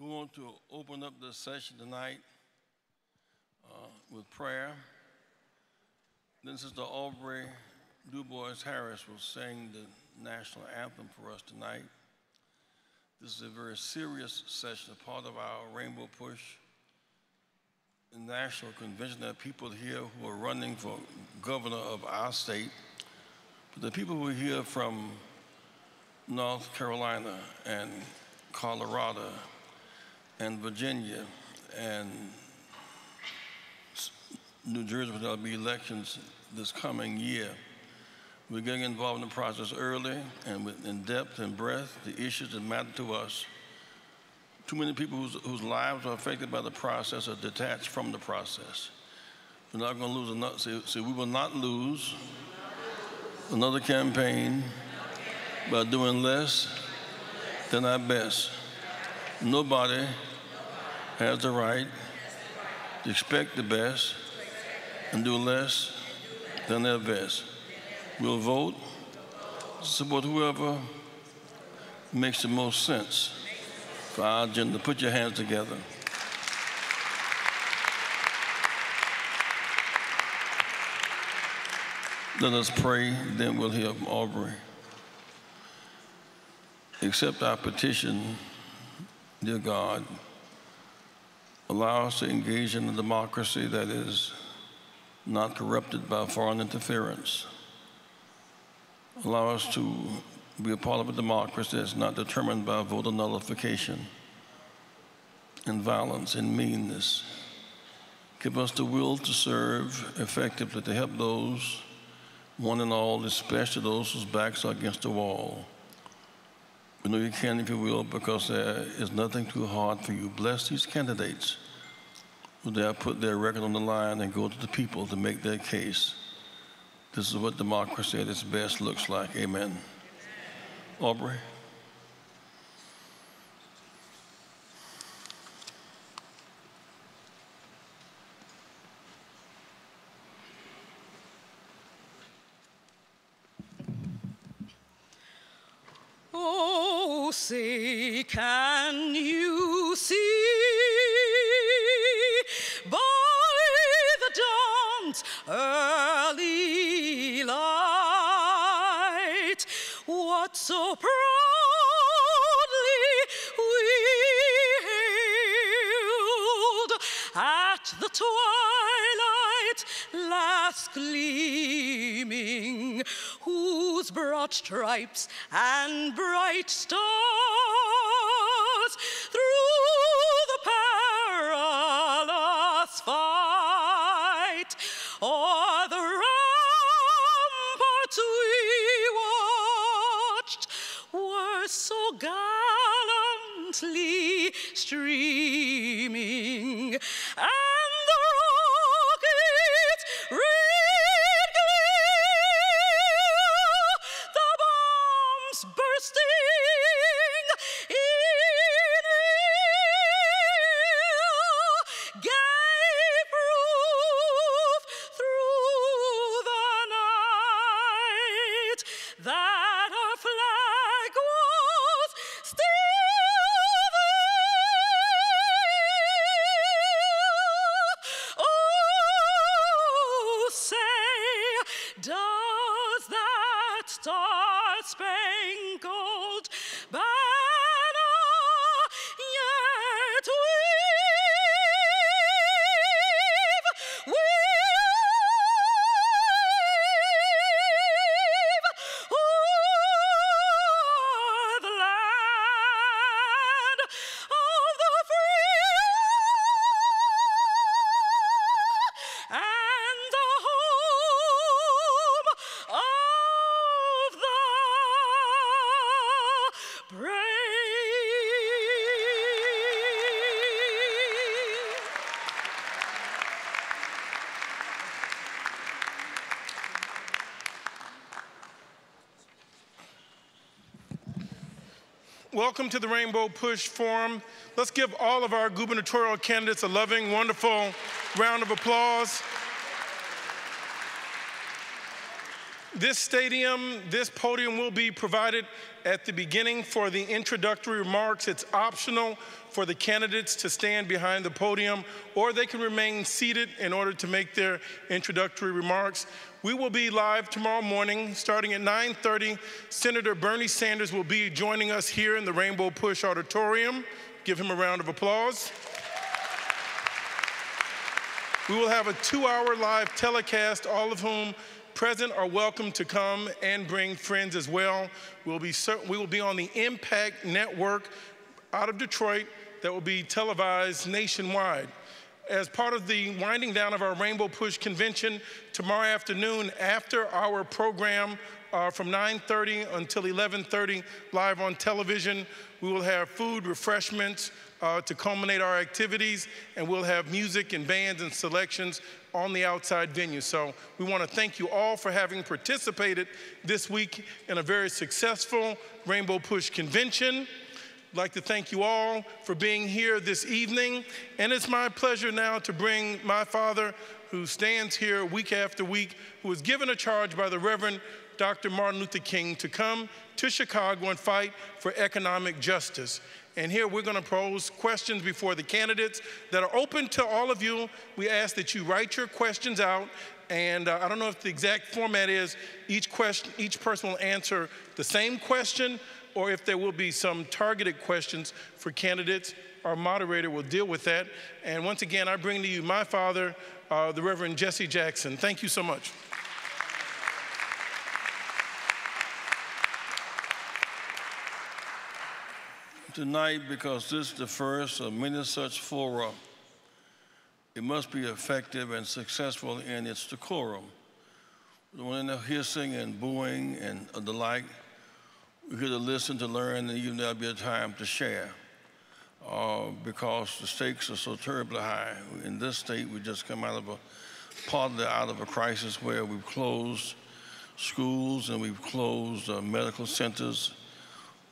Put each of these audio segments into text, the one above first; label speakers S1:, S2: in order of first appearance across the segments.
S1: We want to open up this session tonight with prayer. Then Sister Aubrey DuBois Harris will sing the national anthem for us tonight. This is a very serious session, a part of our Rainbow Push national convention. There are people here who are running for governor of our state. But the people who are here from North Carolina and Colorado and Virginia and New Jersey, where there'll be elections this coming year. We're getting involved in the process early and in depth and breadth, the issues that matter to us. Too many people whose lives are affected by the process are detached from the process. We're not going to lose another, so we will not lose another campaign by doing less than our best. Nobody has the right to expect the best and do less than their best. We'll vote, support whoever makes the most sense for our agenda. Put your hands together. Let us pray, then we'll hear from Aubrey. Accept our petition, dear God. Allow us to engage in a democracy that is not corrupted by foreign interference. Allow us to be a part of a democracy that's not determined by voter nullification and violence and meanness. Give us the will to serve effectively, to help those, one and all, especially those whose backs are against the wall. We know you can if you will, because there is nothing too hard for you. Bless these candidates who dare put their record on the line and go to the people to make their case. This is what democracy at its best looks like. Amen. Aubrey.
S2: Oh, say, can you see by the dawn's early light what so proudly we hailed at the twilight last gleaming, whose broad stripes and bright stars through the perilous fight o'er the ramparts we watched were so gallantly streaming, and the rockets red glare, the bombs bursting in air, gave proof through the night that our flag was still there. Oh, say, does that star-spangled banner yet wave, o'er the land of the free and the home of the brave?
S3: Welcome to the Rainbow Push Forum. Let's give all of our gubernatorial candidates a loving, wonderful round of applause. This podium will be provided at the beginning for the introductory remarks. It's optional for the candidates to stand behind the podium, or they can remain seated in order to make their introductory remarks. We will be live tomorrow morning, starting at 9:30. Senator Bernie Sanders will be joining us here in the Rainbow Push Auditorium. Give him a round of applause. We will have a 2-hour live telecast, all of whom present are welcome to come and bring friends as well. We will be on the Impact Network out of Detroit that will be televised nationwide. As part of the winding down of our Rainbow Push Convention, tomorrow afternoon after our program from 9:30 until 11:30 live on television, we will have food, refreshments to culminate our activities, and we'll have music and bands and selections on the outside venue. So we want to thank you all for having participated this week in a very successful Rainbow Push Convention. I'd like to thank you all for being here this evening. And it's my pleasure now to bring my father, who stands here week after week, who was given a charge by the Reverend Dr. Martin Luther King to come to Chicago and fight for economic justice. And here we're going to pose questions before the candidates that are open to all of you. We ask that you write your questions out. And I don't know if the exact format is each person will answer the same question, or if there will be some targeted questions for candidates. Our moderator will deal with that. And once again, I bring to you my father, the Reverend Jesse Jackson. Thank you so much.
S1: Tonight, because this is the first of many such fora, it must be effective and successful in its decorum. When they're hissing and booing and the like, we're here to listen, to learn, and even there'll be a time to share, because the stakes are so terribly high. In this state, we just come out of a crisis where we've closed schools and we've closed medical centers.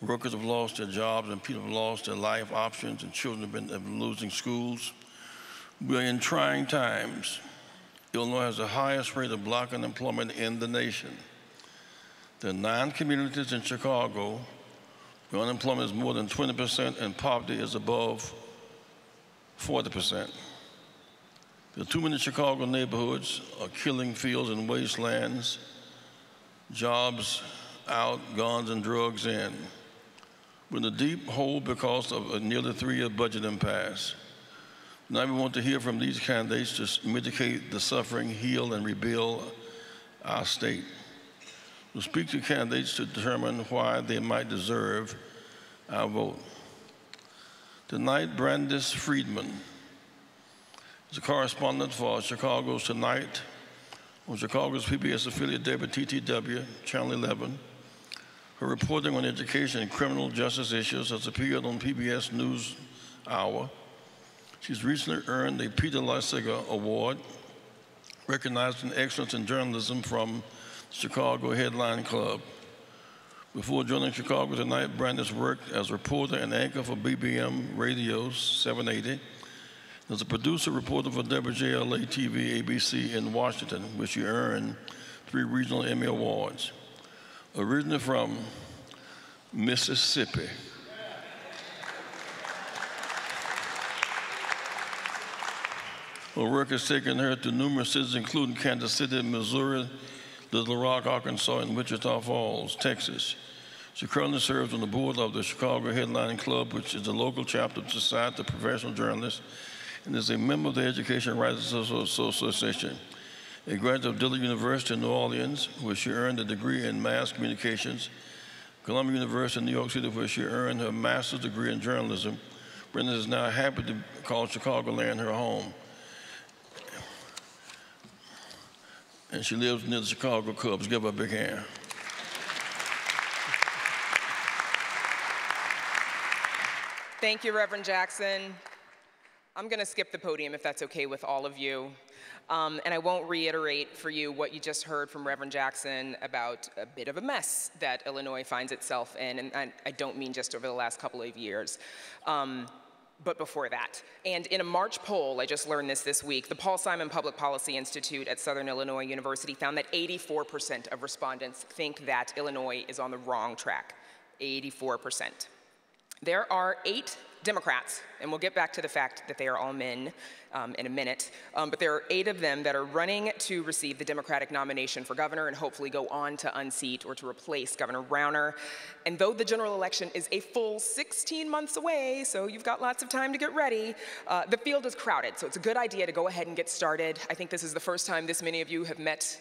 S1: Workers have lost their jobs and people have lost their life options, and children have been losing schools. We're in trying times. Illinois has the highest rate of Black unemployment in the nation. There are 9 communities in Chicago where unemployment is more than 20% and poverty is above 40%. There are too many Chicago neighborhoods are killing fields and wastelands, jobs out, guns and drugs in. We're in a deep hole because of a nearly 3-year budget impasse. Now we want to hear from these candidates to mitigate the suffering, heal, and rebuild our state. We'll speak to candidates to determine why they might deserve our vote. Tonight, Brandis Friedman is a correspondent for Chicago's Tonight on Chicago's PBS affiliate WTTW, Channel 11. Her reporting on education and criminal justice issues has appeared on PBS NewsHour. She's recently earned a Peter Lysiger Award, recognizing excellence in journalism from Chicago Headline Club. Before joining Chicago Tonight, Brandis worked as a reporter and anchor for BBM Radio 780, as a producer reporter for WJLA TV ABC in Washington, where she earned 3 regional Emmy Awards. Originally from Mississippi, her work has taken her to numerous cities, including Kansas City, Missouri, Little Rock, Arkansas, and Wichita Falls, Texas. She currently serves on the board of the Chicago Headline Club, which is the local chapter of the Society of Professional Journalists, and is a member of the Education Writers Association. A graduate of Dillard University in New Orleans, where she earned a degree in mass communications, Columbia University in New York City, where she earned her master's degree in journalism. Brenda is now happy to call Chicagoland her home. And she lives near the Chicago Cubs. Give her a big hand.
S4: Thank you, Reverend Jackson. I'm going to skip the podium if that's okay with all of you. And I won't reiterate for you what you just heard from Reverend Jackson about a bit of a mess that Illinois finds itself in, and I don't mean just over the last couple of years. but before that. And in a March poll, I just learned this week, the Paul Simon Public Policy Institute at Southern Illinois University found that 84% of respondents think that Illinois is on the wrong track. 84%. There are 8 Democrats, and we'll get back to the fact that they are all men in a minute, but there are 8 of them that are running to receive the Democratic nomination for governor and hopefully go on to unseat or to replace Governor Rauner. And though the general election is a full 16 months away, so you've got lots of time to get ready, the field is crowded, so it's a good idea to go ahead and get started. I think this is the first time this many of you have met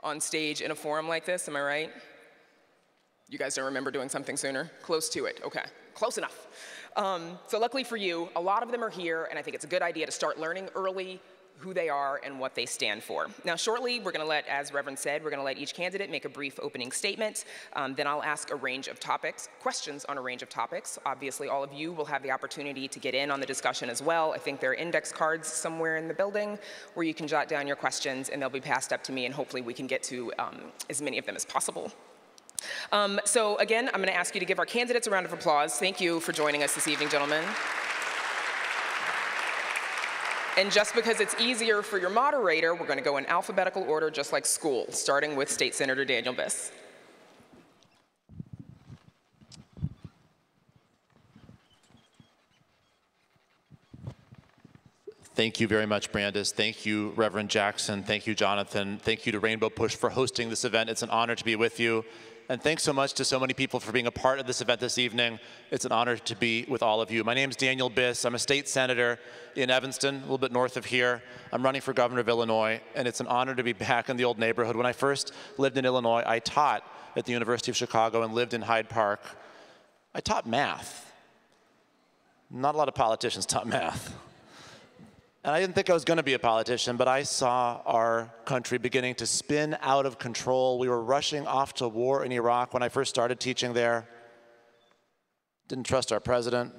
S4: on stage in a forum like this, am I right? You guys don't remember doing something sooner? Close to it, okay, close enough. So luckily for you, a lot of them are here, and I think it's a good idea to start learning early who they are and what they stand for. Now shortly, we're gonna let, as Reverend said, we're gonna let each candidate make a brief opening statement. Then I'll ask a range of topics, questions on a range of topics. Obviously, all of you will have the opportunity to get in on the discussion as well. I think there are index cards somewhere in the building where you can jot down your questions, and they'll be passed up to me, and hopefully we can get to as many of them as possible. So again, I'm going to ask you to give our candidates a round of applause. Thank you for joining us this evening, gentlemen. And just because it's easier for your moderator, we're going to go in alphabetical order, just like school, starting with State Senator Daniel Biss.
S5: Thank you very much, Brandis. Thank you, Reverend Jackson. Thank you, Jonathan. Thank you to Rainbow Push for hosting this event. It's an honor to be with you. And thanks so much to so many people for being a part of this event this evening. It's an honor to be with all of you. My name is Daniel Biss. I'm a state senator in Evanston, a little bit north of here. I'm running for governor of Illinois, and it's an honor to be back in the old neighborhood. When I first lived in Illinois, I taught at the University of Chicago and lived in Hyde Park. I taught math. Not a lot of politicians taught math. And I didn't think I was going to be a politician, but I saw our country beginning to spin out of control. We were rushing off to war in Iraq when I first started teaching there. Didn't trust our president.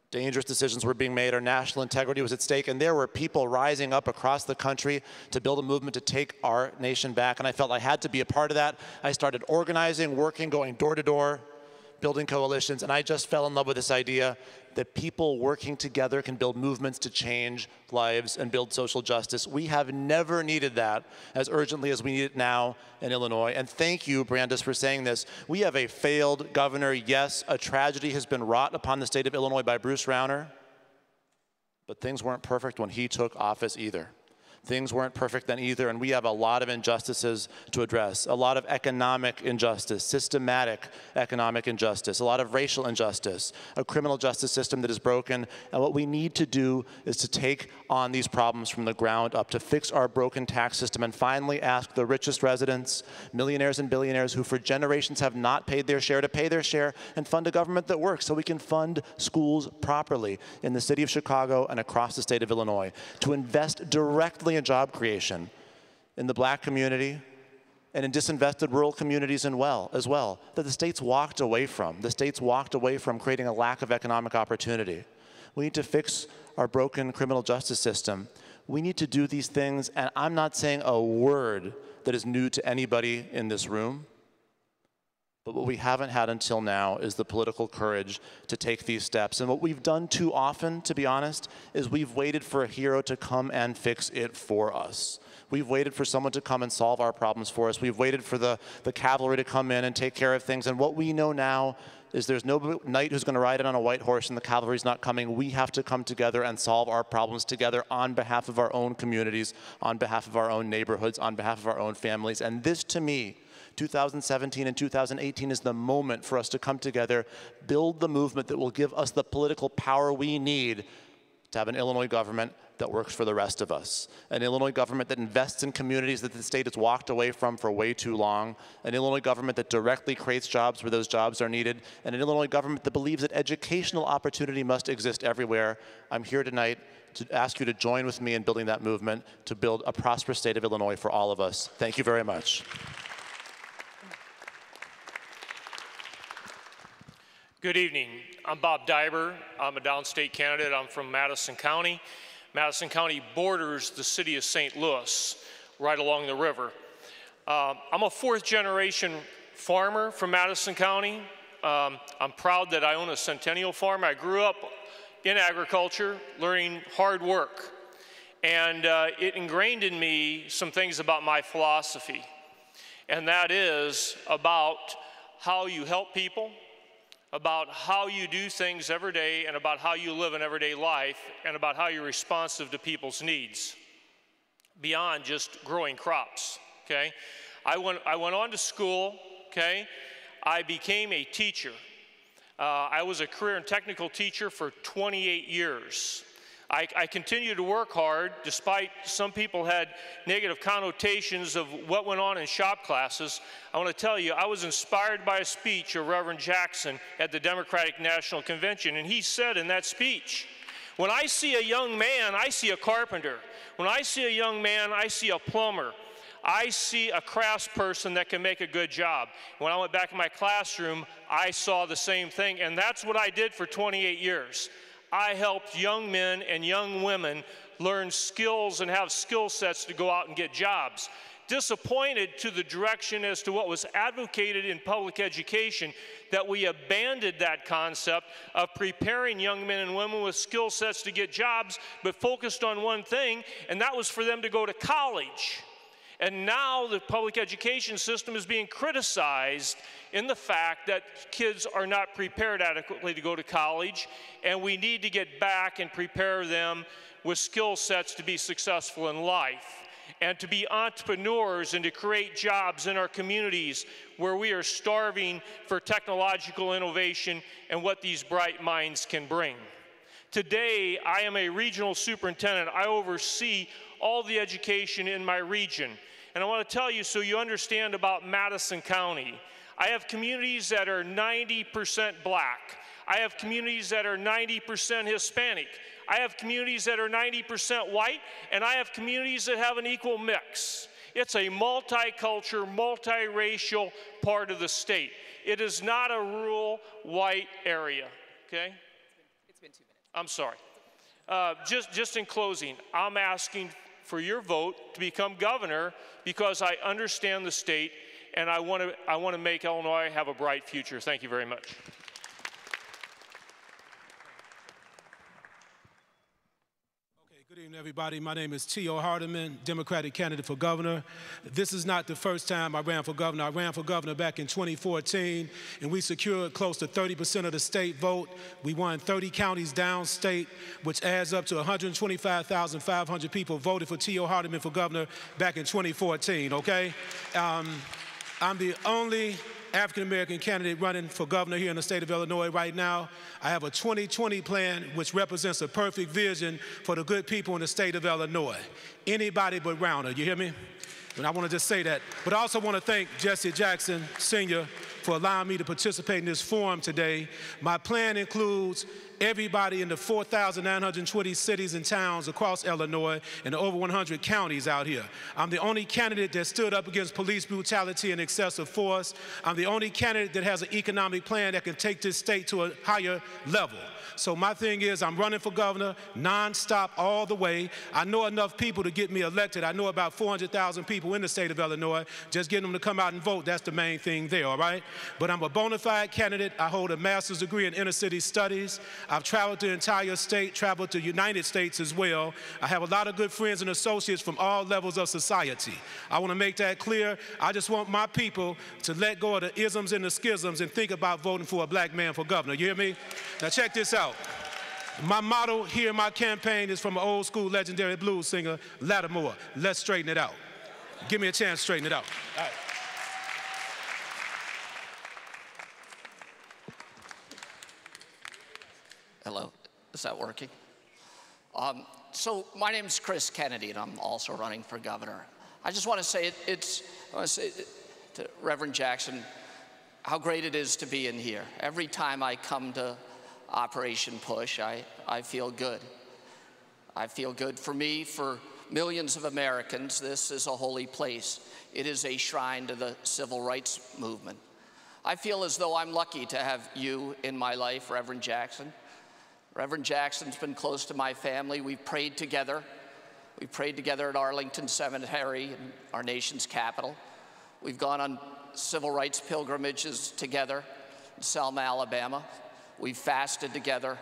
S5: Dangerous decisions were being made. Our national integrity was at stake. And there were people rising up across the country to build a movement to take our nation back. And I felt I had to be a part of that. I started organizing, working, going door to door, building coalitions. And I just fell in love with this idea that people working together can build movements to change lives and build social justice. We have never needed that as urgently as we need it now in Illinois. And thank you, Brandis, for saying this. We have a failed governor. Yes, a tragedy has been wrought upon the state of Illinois by Bruce Rauner, but things weren't perfect when he took office either. Things weren't perfect then either, and we have a lot of injustices to address, a lot of economic injustice, systematic economic injustice, a lot of racial injustice, a criminal justice system that is broken, and what we need to do is to take on these problems from the ground up, to fix our broken tax system and finally ask the richest residents, millionaires and billionaires who for generations have not paid their share to pay their share and fund a government that works so we can fund schools properly in the city of Chicago and across the state of Illinois, to invest directly in job creation in the black community and in disinvested rural communities as well, that the state's walked away from. The state's walked away from, creating a lack of economic opportunity. We need to fix our broken criminal justice system. We need to do these things, and I'm not saying a word that is new to anybody in this room, but what we haven't had until now is the political courage to take these steps. And what we've done too often, to be honest, is we've waited for a hero to come and fix it for us. We've waited for someone to come and solve our problems for us. We've waited for the cavalry to come in and take care of things. And what we know now is there's no knight who's going to ride in on a white horse and the cavalry's not coming. We have to come together and solve our problems together on behalf of our own communities, on behalf of our own neighborhoods, on behalf of our own families. And this, to me, 2017 and 2018 is the moment for us to come together, build the movement that will give us the political power we need to have an Illinois government that works for the rest of us. An Illinois government that invests in communities that the state has walked away from for way too long. An Illinois government that directly creates jobs where those jobs are needed. And an Illinois government that believes that educational opportunity must exist everywhere. I'm here tonight to ask you to join with me in building that movement to build a prosperous state of Illinois for all of us. Thank you very much.
S6: Good evening. I'm Bob Diber. I'm a downstate candidate. I'm from Madison County. Madison County borders the city of St. Louis, right along the river. I'm a fourth-generation farmer from Madison County. I'm proud that I own a Centennial farm. I grew up in agriculture, learning hard work. And it ingrained in me some things about my philosophy. And that is about how you help people, about how you do things every day, and about how you live an everyday life, and about how you're responsive to people's needs, beyond just growing crops, okay? I went on to school, okay? I became a teacher. I was a career and technical teacher for 28 years. I continued to work hard, despite some people had negative connotations of what went on in shop classes. I want to tell you, I was inspired by a speech of Reverend Jackson at the Democratic National Convention, and he said in that speech, "When I see a young man, I see a carpenter. When I see a young man, I see a plumber. I see a craftsperson that can make a good job." When I went back in my classroom, I saw the same thing, and that's what I did for 28 years. I helped young men and young women learn skills and have skill sets to go out and get jobs. Disappointed to the direction as to what was advocated in public education, that we abandoned that concept of preparing young men and women with skill sets to get jobs, but focused on one thing, and that was for them to go to college. And now the public education system is being criticized in the fact that kids are not prepared adequately to go to college, and we need to get back and prepare them with skill sets to be successful in life, and to be entrepreneurs and to create jobs in our communities where we are starving for technological innovation and what these bright minds can bring. Today, I am a regional superintendent. I oversee all the education in my region. And I want to tell you, so you understand about Madison County, I have communities that are 90% black. I have communities that are 90% Hispanic. I have communities that are 90% white, and I have communities that have an equal mix. It's a multicultural, multiracial part of the state. It is not a rural white area, okay?
S4: It's been 2 minutes.
S6: I'm sorry. Just in closing, I'm asking for your vote to become governor because I understand the state, and I want to make Illinois have a bright future. Thank you very much.
S7: Good evening, everybody. My name is T.O. Hardiman, Democratic candidate for governor. This is not the first time I ran for governor. I ran for governor back in 2014, and we secured close to 30% of the state vote. We won 30 counties downstate, which adds up to 125,500 people voted for T.O. Hardiman for governor back in 2014, okay? I'm the only African-American candidate running for governor here in the state of Illinois right now. I have a 2020 plan which represents a perfect vision for the good people in the state of Illinois. Anybody but Rauner, you hear me? And I want to just say that. But I also want to thank Jesse Jackson, Sr., for allowing me to participate in this forum today. My plan includes everybody in the 4,920 cities and towns across Illinois and over 100 counties out here. I'm the only candidate that stood up against police brutality and excessive force. I'm the only candidate that has an economic plan that can take this state to a higher level. So my thing is, I'm running for governor nonstop all the way. I know enough people to get me elected. I know about 400,000 people in the state of Illinois. Just getting them to come out and vote, that's the main thing there, all right? But I'm a bona fide candidate. I hold a master's degree in inner city studies. I've traveled the entire state, traveled to the United States as well. I have a lot of good friends and associates from all levels of society. I want to make that clear. I just want my people to let go of the isms and the schisms and think about voting for a black man for governor. You hear me? Now check this out. My motto here in my campaign is from an old school legendary blues singer, Lattimore. Let's straighten it out. Give me a chance to straighten it out. All right.
S8: Hello, is that working? So my name's Chris Kennedy, and I'm also running for governor. I just want to say I want to say to Reverend Jackson how great it is to be in here. Every time I come to Operation Push, I feel good. I feel good. For me, for millions of Americans, this is a holy place. It is a shrine to the civil rights movement. I feel as though I'm lucky to have you in my life, Reverend Jackson. Reverend Jackson's been close to my family. We've prayed together. We prayed together at Arlington Cemetery, in our nation's capital. We've gone on civil rights pilgrimages together in Selma, Alabama. We've fasted together,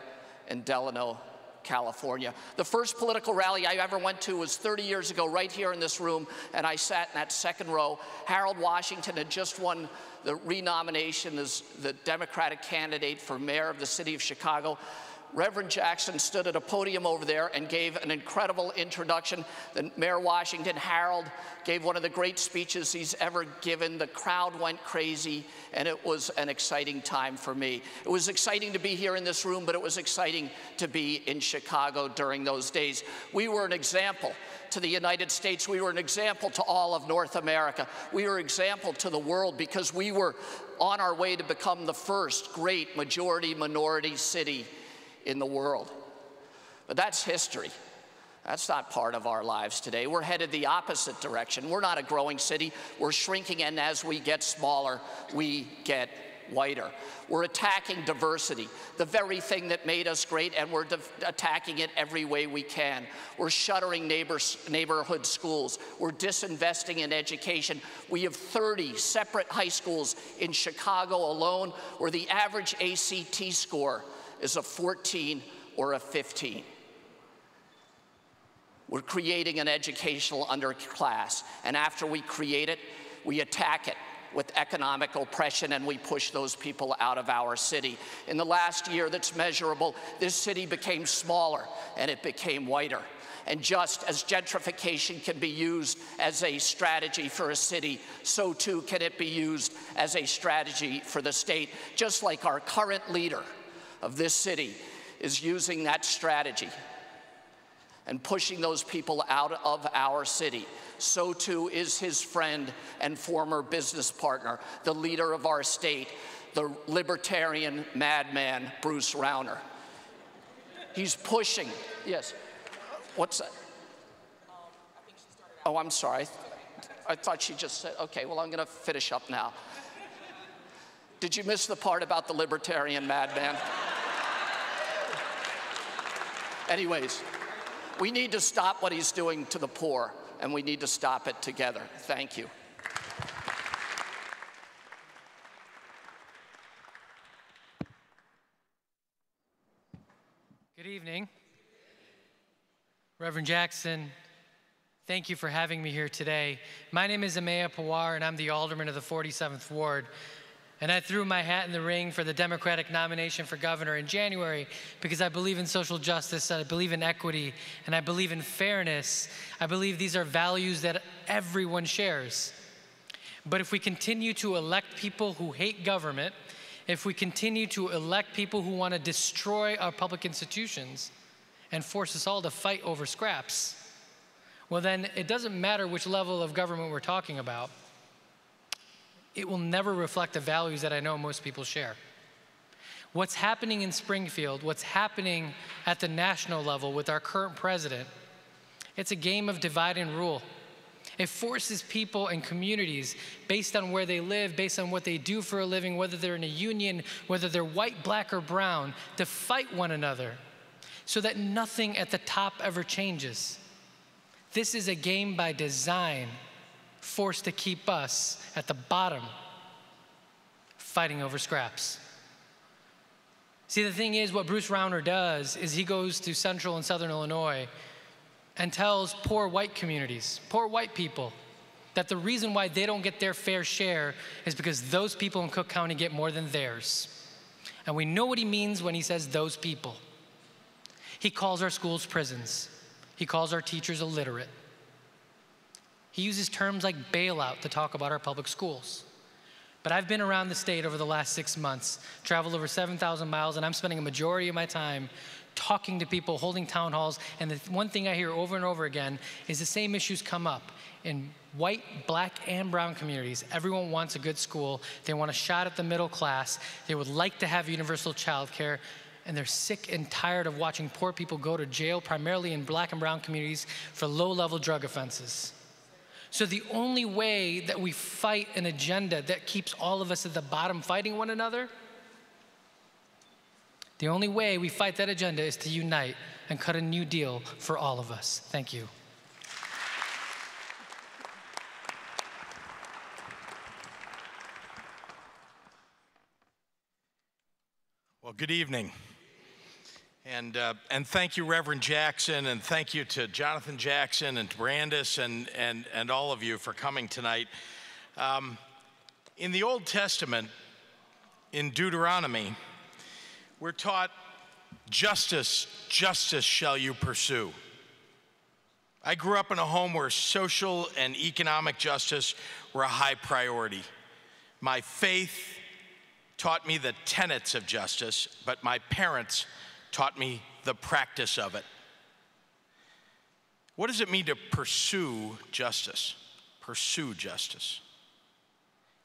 S8: in Delano, California. The first political rally I ever went to was 30 years ago, right here in this room, and I sat in that second row. Harold Washington had just won the renomination as the Democratic candidate for mayor of the city of Chicago. Reverend Jackson stood at a podium over there and gave an incredible introduction. Then Mayor Washington, Harold, gave one of the great speeches he's ever given. The crowd went crazy, and it was an exciting time for me. It was exciting to be here in this room, but it was exciting to be in Chicago during those days. We were an example to the United States. We were an example to all of North America. We were an example to the world because we were on our way to become the first great majority-minority city in the world. But that's history. That's not part of our lives today. We're headed the opposite direction. We're not a growing city. We're shrinking, and as we get smaller, we get whiter. We're attacking diversity, the very thing that made us great, and we're attacking it every way we can. We're shuttering neighborhood schools. We're disinvesting in education. We have 30 separate high schools in Chicago alone where the average ACT score is a 14 or a 15. We're creating an educational underclass, and after we create it, we attack it with economic oppression, and we push those people out of our city. In the last year that's measurable, this city became smaller and it became whiter. And just as gentrification can be used as a strategy for a city, so too can it be used as a strategy for the state, just like our current leader of this city is using that strategy and pushing those people out of our city. So too is his friend and former business partner, the leader of our state, the libertarian madman, Bruce Rauner. He's pushing, yes, what's that? Oh, I'm sorry. I thought she just said, okay, well, I'm gonna finish up now. Did you miss the part about the libertarian madman? Anyways, we need to stop what he's doing to the poor, and we need to stop it together. Thank you.
S9: Good evening. Reverend Jackson, thank you for having me here today. My name is Amaya Pawar, and I'm the alderman of the 47th Ward. And I threw my hat in the ring for the Democratic nomination for governor in January because I believe in social justice, I believe in equity, and I believe in fairness. I believe these are values that everyone shares. But if we continue to elect people who hate government, if we continue to elect people who want to destroy our public institutions and force us all to fight over scraps, well then it doesn't matter which level of government we're talking about. It will never reflect the values that I know most people share. What's happening in Springfield, what's happening at the national level with our current president, it's a game of divide and rule. It forces people and communities based on where they live, based on what they do for a living, whether they're in a union, whether they're white, black, or brown, to fight one another so that nothing at the top ever changes. This is a game by design, forced to keep us at the bottom, fighting over scraps. See, the thing is, what Bruce Rauner does is he goes to central and southern Illinois and tells poor white communities, poor white people, that the reason why they don't get their fair share is because those people in Cook County get more than theirs. And we know what he means when he says those people. He calls our schools prisons. He calls our teachers illiterate. He uses terms like bailout to talk about our public schools. But I've been around the state over the last 6 months, traveled over 7,000 miles, and I'm spending a majority of my time talking to people, holding town halls, and the one thing I hear over and over again is the same issues come up in white, black, and brown communities. Everyone wants a good school. They want a shot at the middle class. They would like to have universal child care, and they're sick and tired of watching poor people go to jail, primarily in black and brown communities, for low-level drug offenses. So the only way that we fight an agenda that keeps all of us at the bottom fighting one another, the only way we fight that agenda is to unite and cut a new deal for all of us. Thank you.
S10: Well, good evening. And thank you, Reverend Jackson, and thank you to Jonathan Jackson and to Brandis and all of you for coming tonight. In the Old Testament, in Deuteronomy, we're taught, justice, justice shall you pursue. I grew up in a home where social and economic justice were a high priority. My faith taught me the tenets of justice, but my parents taught me the practice of it. What does it mean to pursue justice? Pursue justice.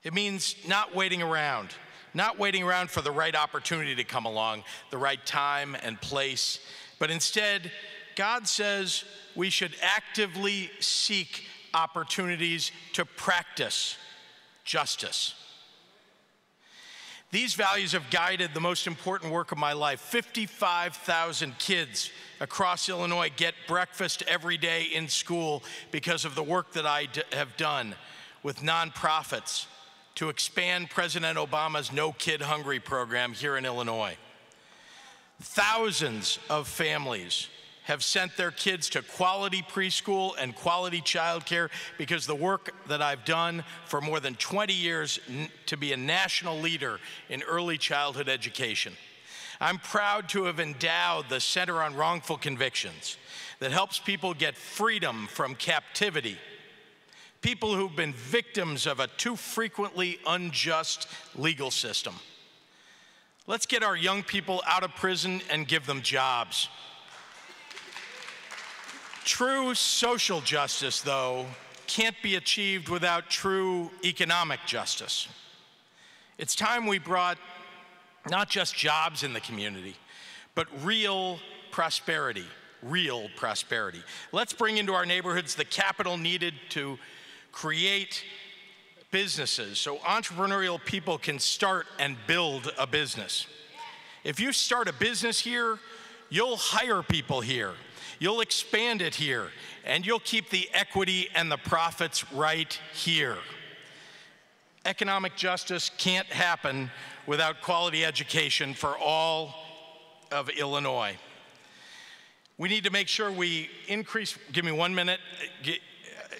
S10: It means not waiting around for the right opportunity to come along, the right time and place, but instead, God says we should actively seek opportunities to practice justice. These values have guided the most important work of my life. 55,000 kids across Illinois get breakfast every day in school because of the work that I have done with nonprofits to expand President Obama's No Kid Hungry program here in Illinois. Thousands of families have sent their kids to quality preschool and quality childcare because the work that I've done for more than 20 years to be a national leader in early childhood education. I'm proud to have endowed the Center on Wrongful Convictions that helps people get freedom from captivity, people who've been victims of a too frequently unjust legal system. Let's get our young people out of prison and give them jobs. True social justice, though, can't be achieved without true economic justice. It's time we brought not just jobs in the community, but real prosperity, real prosperity. Let's bring into our neighborhoods the capital needed to create businesses so entrepreneurial people can start and build a business. If you start a business here, you'll hire people here. You'll expand it here, and you'll keep the equity and the profits right here. Economic justice can't happen without quality education for all of Illinois. We need to make sure we increase, give me 1 minute,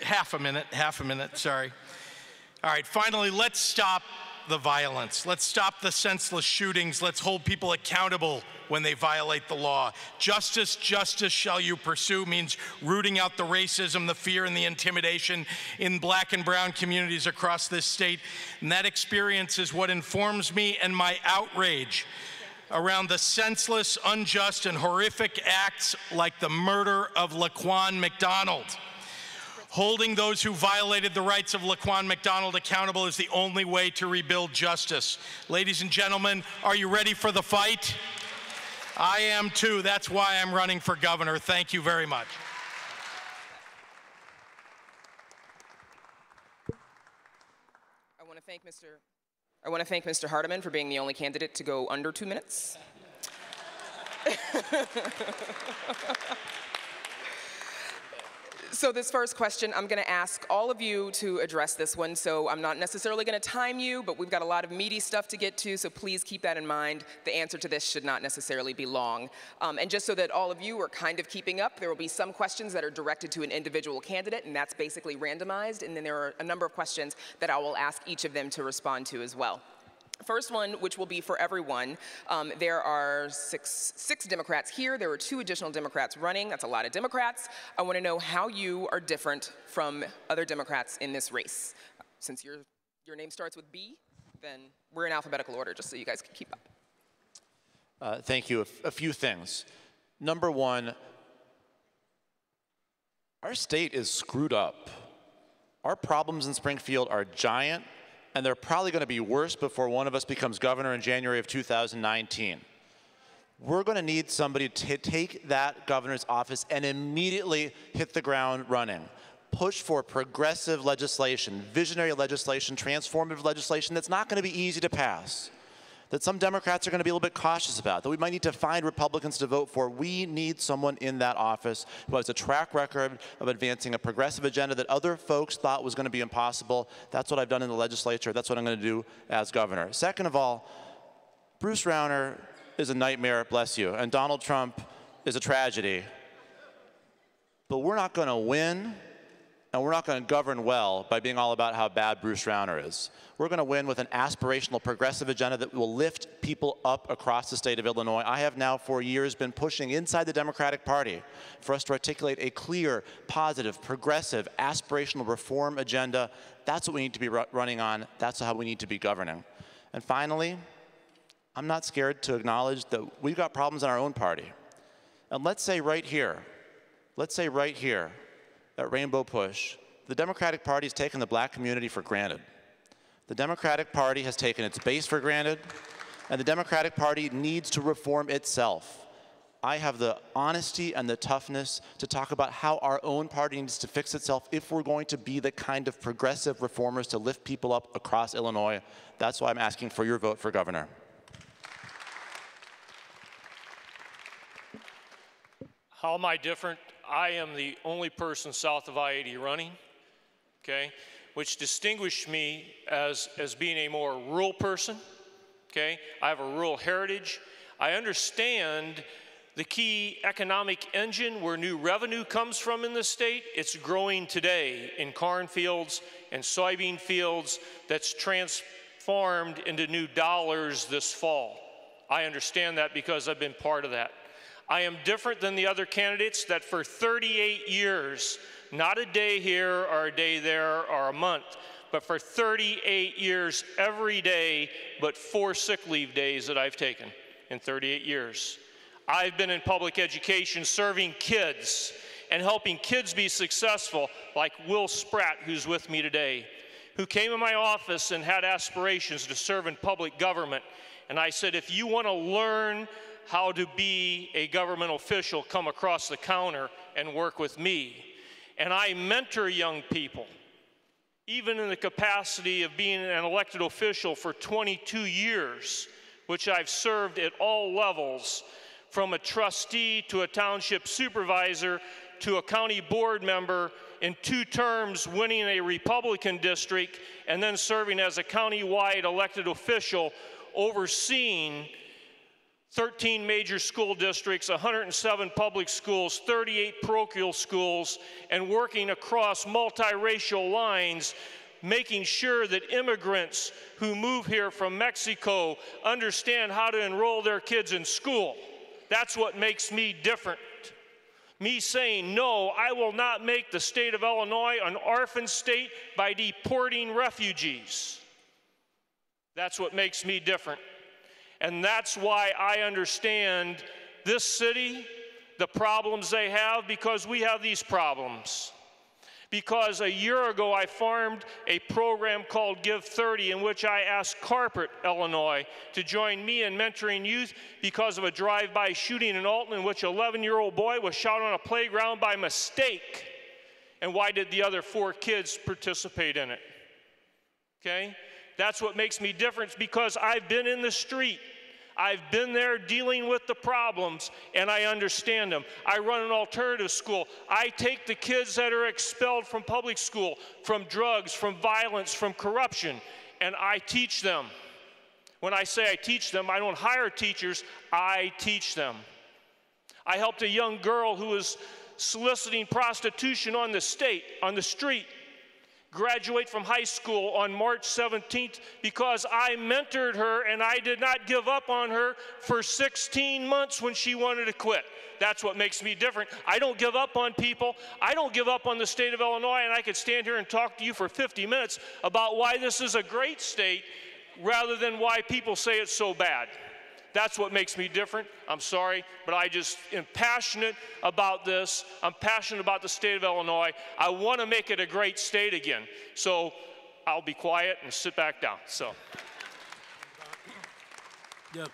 S10: half a minute, sorry. All right, finally, let's stop the violence. Let's stop the senseless shootings. Let's hold people accountable when they violate the law. Justice, justice shall you pursue means rooting out the racism, the fear, and the intimidation in Black and brown communities across this state. And that experience is what informs me and my outrage around the senseless, unjust, and horrific acts like the murder of Laquan McDonald. Holding those who violated the rights of Laquan McDonald accountable is the only way to rebuild justice. Ladies and gentlemen, are you ready for the fight? I am too. That's why I'm running for governor. Thank you very much.
S4: I want to thank Mr. Hardiman for being the only candidate to go under 2 minutes. So this first question, I'm going to ask all of you to address this one. So I'm not necessarily going to time you, but we've got a lot of meaty stuff to get to, so please keep that in mind. The answer to this should not necessarily be long. And just so that all of you are kind of keeping up, there will be some questions that are directed to an individual candidate, and that's basically randomized. And then there are a number of questions that I will ask each of them to respond to as well. First one, which will be for everyone, there are six Democrats here. There are 2 additional Democrats running. That's a lot of Democrats. I want to know how you are different from other Democrats in this race. Since your name starts with B, then we're in alphabetical order, just so you guys can keep up.
S5: Thank you. A few things. Number one, our state is screwed up. Our problems in Springfield are giant, and they're probably going to be worse before one of us becomes governor in January of 2019. We're going to need somebody to take that governor's office and immediately hit the ground running. Push for progressive legislation, visionary legislation, transformative legislation that's not going to be easy to pass, that some Democrats are going to be a little bit cautious about, that we might need to find Republicans to vote for. We need someone in that office who has a track record of advancing a progressive agenda that other folks thought was going to be impossible. That's what I've done in the legislature. That's what I'm going to do as governor. Second of all, Bruce Rauner is a nightmare, bless you, and Donald Trump is a tragedy. But we're not going to win, and we're not going to govern well by being all about how bad Bruce Rauner is. We're going to win with an aspirational, progressive agenda that will lift people up across the state of Illinois. I have now for years been pushing inside the Democratic Party for us to articulate a clear, positive, progressive, aspirational reform agenda. That's what we need to be running on. That's how we need to be governing. And finally, I'm not scared to acknowledge that we've got problems in our own party. And let's say right here at Rainbow Push, the Democratic Party has taken the black community for granted. The Democratic Party has taken its base for granted, and the Democratic Party needs to reform itself. I have the honesty and the toughness to talk about how our own party needs to fix itself if we're going to be the kind of progressive reformers to lift people up across Illinois. That's why I'm asking for your vote for governor.
S6: How am I different? I am the only person south of I-80 running, okay, which distinguished me as being a more rural person, okay? I have a rural heritage. I understand the key economic engine where new revenue comes from in the state. It's growing today in cornfields and soybean fields that's transformed into new dollars this fall. I understand that because I've been part of that. I am different than the other candidates that for 38 years, not a day here or a day there or a month, but for 38 years, every day but 4 sick leave days that I've taken in 38 years. I've been in public education serving kids and helping kids be successful, like Will Spratt, who's with me today, who came in my office and had aspirations to serve in public government. And I said, if you want to learn how to be a government official, come across the counter and work with me. And I mentor young people, even in the capacity of being an elected official for 22 years, which I've served at all levels, from a trustee to a township supervisor to a county board member, in 2 terms winning a Republican district, and then serving as a county-wide elected official overseeing 13 major school districts, 107 public schools, 38 parochial schools, and working across multiracial lines, making sure that immigrants who move here from Mexico understand how to enroll their kids in school. That's what makes me different. Me saying, no, I will not make the state of Illinois an orphan state by deporting refugees. That's what makes me different. And that's why I understand this city, the problems they have, because we have these problems. Because a year ago I formed a program called Give 30, in which I asked corporate Illinois to join me in mentoring youth because of a drive-by shooting in Alton in which an 11-year-old boy was shot on a playground by mistake. And why did the other 4 kids participate in it? Okay? That's what makes me different, because I've been in the street. I've been there dealing with the problems, and I understand them. I run an alternative school. I take the kids that are expelled from public school, from drugs, from violence, from corruption, and I teach them. When I say I teach them, I don't hire teachers, I teach them. I helped a young girl who was soliciting prostitution on the street, graduate from high school on March 17th because I mentored her and I did not give up on her for 16 months when she wanted to quit. That's what makes me different. I don't give up on people. I don't give up on the state of Illinois, and I could stand here and talk to you for 50 minutes about why this is a great state rather than why people say it's so bad. That's what makes me different. I'm sorry, but I just am passionate about this. I'm passionate about the state of Illinois. I want to make it a great state again. So I'll be quiet and sit back down. So.
S7: Yep.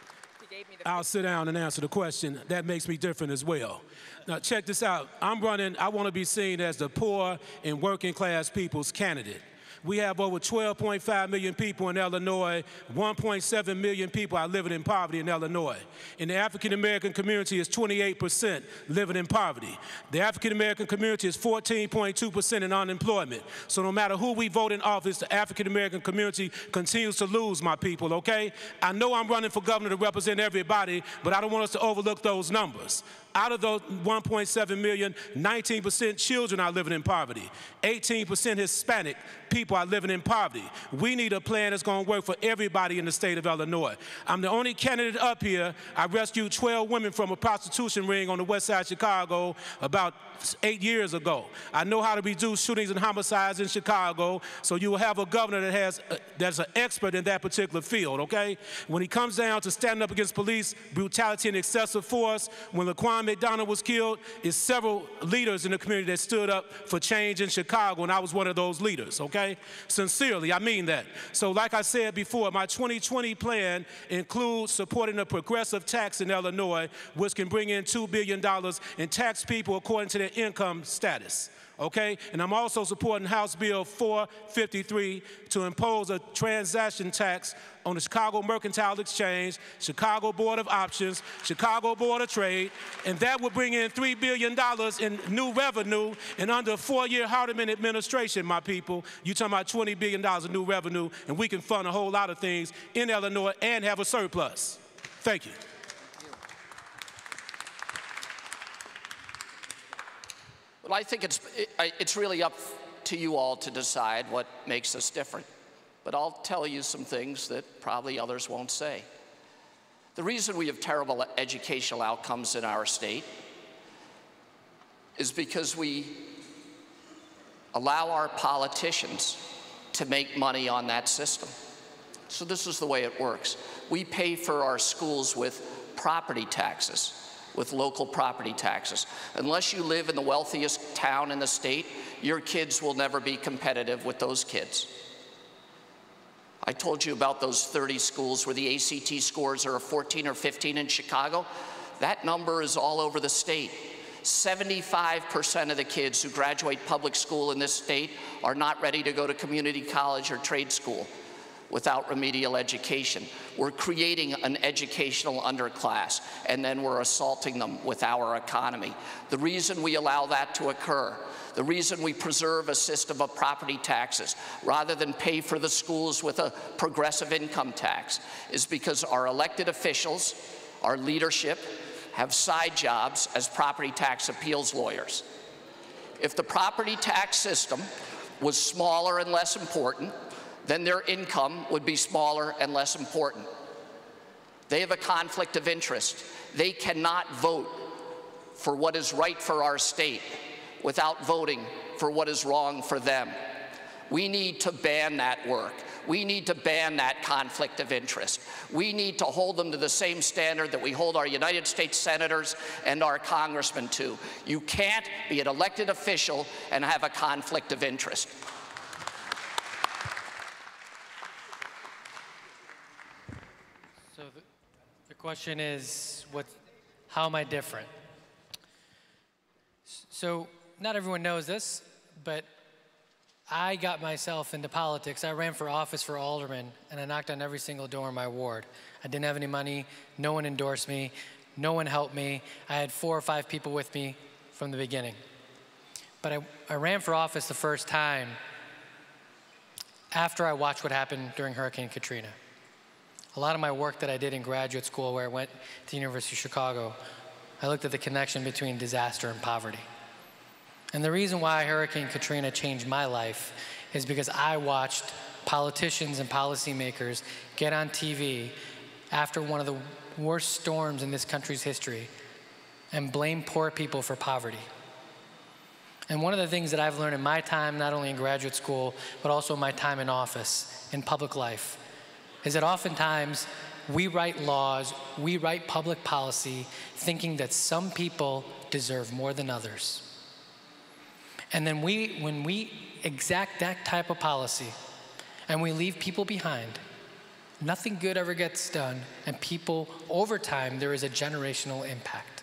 S7: I'll sit down and answer the question. That makes me different as well. Now check this out. I want to be seen as the poor and working class people's candidate. We have over 12.5 million people in Illinois. 1.7 million people are living in poverty in Illinois. In the African-American community is 28% living in poverty. The African-American community is 14.2% in unemployment. So no matter who we vote in office, the African-American community continues to lose, my people, okay? I know I'm running for governor to represent everybody, but I don't want us to overlook those numbers. Out of those 1.7 million, 19% children are living in poverty. 18% Hispanic people are living in poverty. We need a plan that's going to work for everybody in the state of Illinois. I'm the only candidate up here. I rescued 12 women from a prostitution ring on the west side of Chicago about 8 years ago. I know how to reduce shootings and homicides in Chicago, so you will have a governor that's an expert in that particular field, okay? When he comes down to standing up against police brutality and excessive force, when Laquan McDonald was killed, is several leaders in the community that stood up for change in Chicago, and I was one of those leaders, okay? Sincerely, I mean that. So like I said before, my 2020 plan includes supporting a progressive tax in Illinois, which can bring in $2 billion and tax people according to their income status. Okay? And I'm also supporting House Bill 453 to impose a transaction tax on the Chicago Mercantile Exchange, Chicago Board of Options, Chicago Board of Trade, and that would bring in $3 billion in new revenue, and under a 4-year Hardeman administration, my people, you're talking about $20 billion in new revenue, and we can fund a whole lot of things in Illinois and have a surplus. Thank you.
S8: Well, I think it's really up to you all to decide what makes us different. But I'll tell you some things that probably others won't say. The reason we have terrible educational outcomes in our state is because we allow our politicians to make money on that system. So this is the way it works. We pay for our schools with property taxes, with local property taxes. Unless you live in the wealthiest town in the state, your kids will never be competitive with those kids. I told you about those 30 schools where the ACT scores are 14 or 15 in Chicago. That number is all over the state. 75% of the kids who graduate public school in this state are not ready to go to community college or trade school without remedial education. We're creating an educational underclass, and then we're assaulting them with our economy. The reason we allow that to occur, the reason we preserve a system of property taxes rather than pay for the schools with a progressive income tax, is because our elected officials, our leadership, have side jobs as property tax appeals lawyers. If the property tax system was smaller and less important, then their income would be smaller and less important. They have a conflict of interest. They cannot vote for what is right for our state without voting for what is wrong for them. We need to ban that work. We need to ban that conflict of interest. We need to hold them to the same standard that we hold our United States senators and our congressmen to. You can't be an elected official and have a conflict of interest.
S9: The question is, how am I different? So not everyone knows this, but I got myself into politics. I ran for office for alderman, and I knocked on every single door in my ward. I didn't have any money. No one endorsed me. No one helped me. I had 4 or 5 people with me from the beginning. But I ran for office the first time after I watched what happened during Hurricane Katrina. A lot of my work that I did in graduate school, where I went to the University of Chicago, I looked at the connection between disaster and poverty. And the reason why Hurricane Katrina changed my life is because I watched politicians and policymakers get on TV after one of the worst storms in this country's history and blame poor people for poverty. And one of the things that I've learned in my time, not only in graduate school, but also my time in office, in public life, is that oftentimes we write laws, we write public policy, thinking that some people deserve more than others. And then when we exact that type of policy and we leave people behind, nothing good ever gets done, and people, over time, there is a generational impact.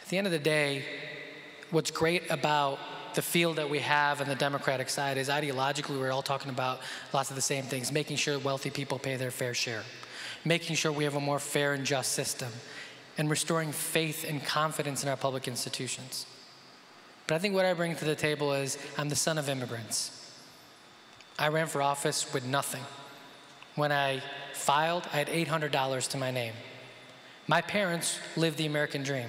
S9: At the end of the day, what's great about the field that we have on the Democratic side is ideologically we're all talking about lots of the same things, making sure wealthy people pay their fair share, making sure we have a more fair and just system, and restoring faith and confidence in our public institutions. But I think what I bring to the table is I'm the son of immigrants. I ran for office with nothing. When I filed, I had $800 to my name. My parents lived the American dream.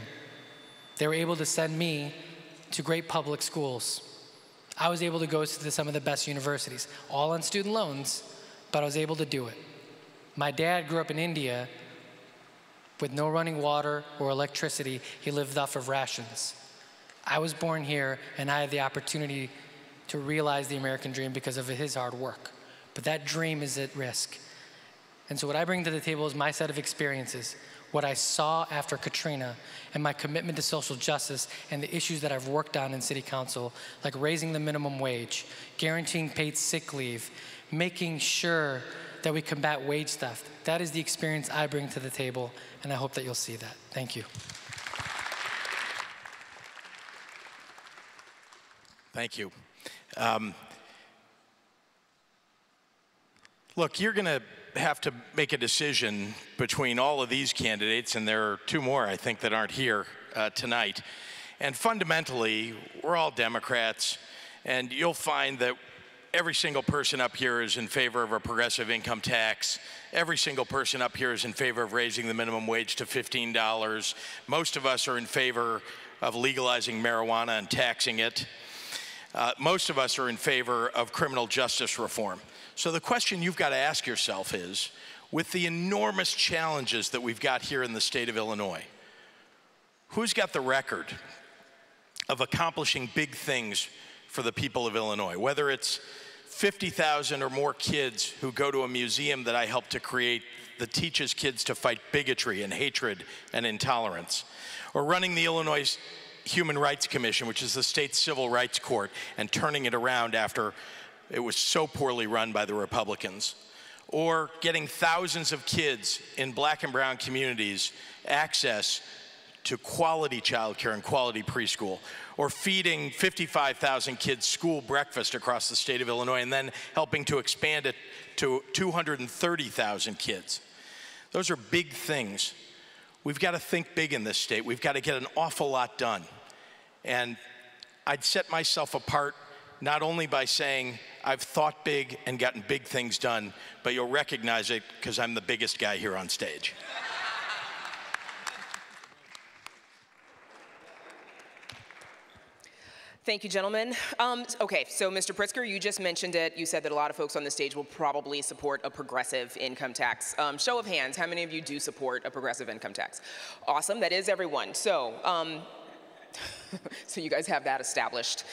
S9: They were able to send me to great public schools. I was able to go to some of the best universities, all on student loans, but I was able to do it. My dad grew up in India with no running water or electricity. He lived off of rations. I was born here, and I had the opportunity to realize the American dream because of his hard work. But that dream is at risk. And so what I bring to the table is my set of experiences, what I saw after Katrina, and my commitment to social justice and the issues that I've worked on in City Council, like raising the minimum wage, guaranteeing paid sick leave, making sure that we combat wage theft. That is the experience I bring to the table, and I hope that you'll see that. Thank you.
S10: Thank you. Look, you're going to have to make a decision between all of these candidates, and there are two more, I think, that aren't here tonight. And fundamentally, we're all Democrats, and you'll find that every single person up here is in favor of a progressive income tax. Every single person up here is in favor of raising the minimum wage to $15. Most of us are in favor of legalizing marijuana and taxing it. Most of us are in favor of criminal justice reform. So the question you've got to ask yourself is, with the enormous challenges that we've got here in the state of Illinois, who's got the record of accomplishing big things for the people of Illinois? Whether it's 50,000 or more kids who go to a museum that I helped to create that teaches kids to fight bigotry and hatred and intolerance, or running the Illinois Human Rights Commission, which is the state's civil rights court, and turning it around after it was so poorly run by the Republicans, or getting thousands of kids in black and brown communities access to quality childcare and quality preschool, or feeding 55,000 kids school breakfast across the state of Illinois and then helping to expand it to 230,000 kids. Those are big things. We've got to think big in this state. We've got to get an awful lot done. And I'd set myself apart not only by saying I've thought big and gotten big things done, but you'll recognize it because I'm the biggest guy here on stage.
S4: Thank you, gentlemen. Okay, so Mr. Pritzker, you just mentioned it. You said that a lot of folks on the stage will probably support a progressive income tax. Show of hands, how many of you do support a progressive income tax? Awesome, that is everyone. So, so you guys have that established.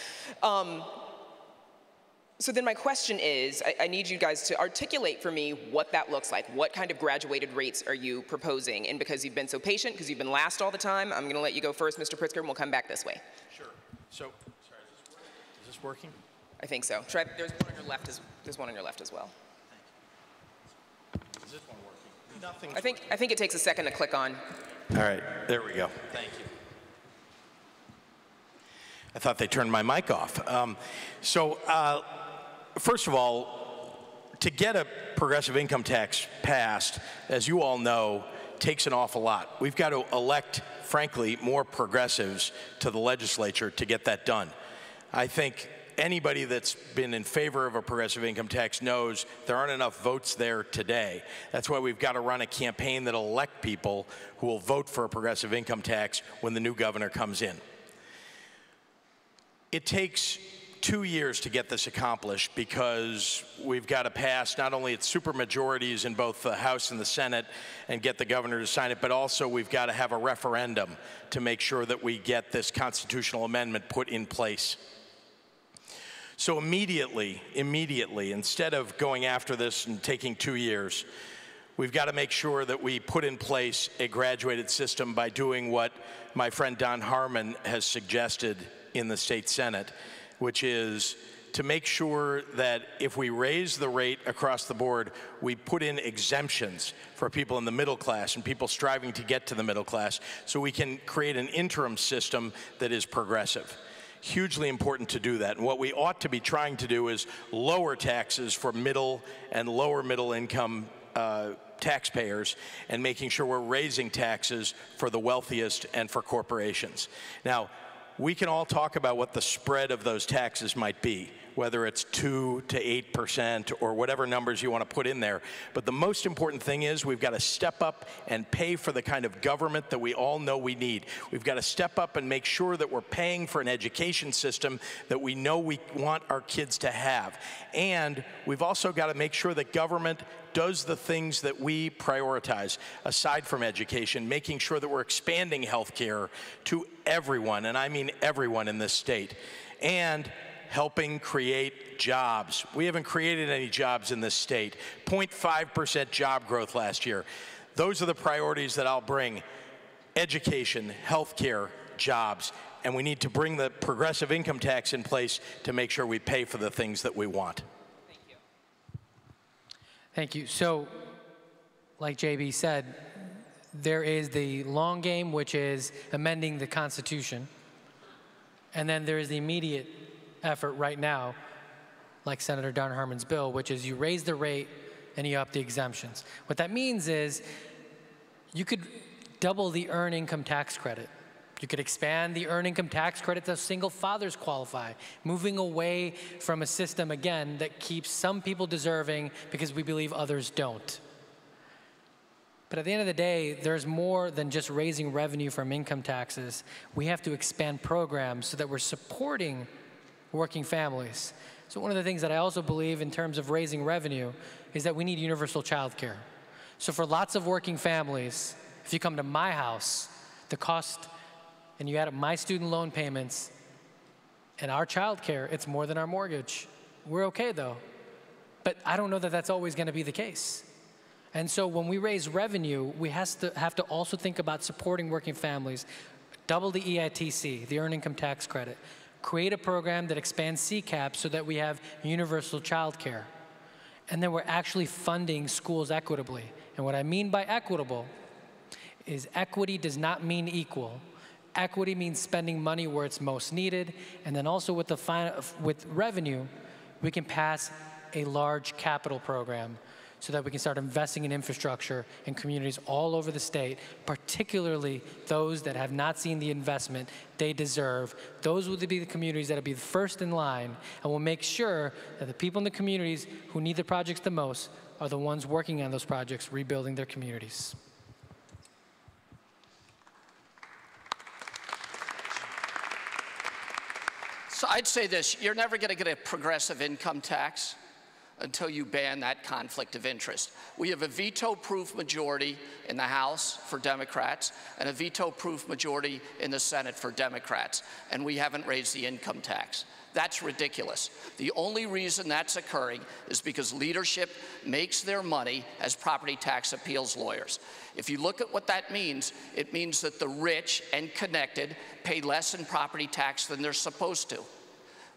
S4: So then my question is, I need you guys to articulate for me what that looks like. What kind of graduated rates are you proposing? And because you've been so patient, because you've been last all the time, I'm gonna let you go first, Mr. Pritzker, and we'll come back this way.
S10: Sure. So, sorry, is this working?
S4: I think so. Try, there's one on your left there's one on your left as well.
S10: Is this one working? Nothing's
S4: I think it takes a second to click on.
S10: All right, there we go. Thank you. I thought they turned my mic off. First of all, to get a progressive income tax passed, as you all know, takes an awful lot. We've got to elect, frankly, more progressives to the legislature to get that done. I think anybody that's been in favor of a progressive income tax knows there aren't enough votes there today. That's why we've got to run a campaign that'll elect people who will vote for a progressive income tax when the new governor comes in. It takes 2 years to get this accomplished because we've got to pass not only its supermajorities in both the House and the Senate and get the governor to sign it, but also we've got to have a referendum to make sure that we get this constitutional amendment put in place. So immediately, instead of going after this and taking 2 years, we've got to make sure that we put in place a graduated system by doing what my friend Don Harmon has suggested in the state Senate, which is to make sure that if we raise the rate across the board, we put in exemptions for people in the middle class and people striving to get to the middle class so we can create an interim system that is progressive. hugely important to do that. And what we ought to be trying to do is lower taxes for middle and lower middle income taxpayers and making sure we're raising taxes for the wealthiest and for corporations. Now, we can all talk about what the spread of those taxes might be, whether it's 2 to 8% or whatever numbers you want to put in there. But the most important thing is we've got to step up and pay for the kind of government that we all know we need. We've got to step up and make sure that we're paying for an education system that we know we want our kids to have. And we've also got to make sure that government does the things that we prioritize, aside from education, making sure that we're expanding health care to everyone, and I mean everyone in this state, and helping create jobs. We haven't created any jobs in this state. 0.5% job growth last year. Those are the priorities that I'll bring: education, health care, jobs, and we need to bring the progressive income tax in place to make sure we pay for the things that we want.
S9: Thank you. So, like JB said, there is the long game, which is amending the Constitution. And then there is the immediate effort right now, like Senator Don Harmon's bill, which is you raise the rate and you up the exemptions. What that means is you could double the earned income tax credit. You could expand the earned income tax credit to single fathers qualify, moving away from a system, again, that keeps some people deserving because we believe others don't. But at the end of the day, there's more than just raising revenue from income taxes. We have to expand programs so that we're supporting working families. So one of the things that I also believe in terms of raising revenue is that we need universal child care. So for lots of working families, if you come to my house, the cost, and you add up my student loan payments and our child care, it's more than our mortgage. We're okay though. But I don't know that that's always gonna be the case. And so when we raise revenue, we have to also think about supporting working families, double the EITC, the earned income tax credit, create a program that expands CCAP so that we have universal child care. And then we're actually funding schools equitably. And what I mean by equitable is equity does not mean equal. Equity means spending money where it's most needed, and then also with revenue, we can pass a large capital program so that we can start investing in infrastructure in communities all over the state, particularly those that have not seen the investment they deserve. Those will be the communities that will be the first in line, and we'll make sure that the people in the communities who need the projects the most are the ones working on those projects, rebuilding their communities.
S8: So I'd say this: you're never going to get a progressive income tax until you ban that conflict of interest. We have a veto-proof majority in the House for Democrats and a veto-proof majority in the Senate for Democrats, and we haven't raised the income tax. That's ridiculous. The only reason that's occurring is because leadership makes their money as property tax appeals lawyers. If you look at what that means, it means that the rich and connected pay less in property tax than they're supposed to,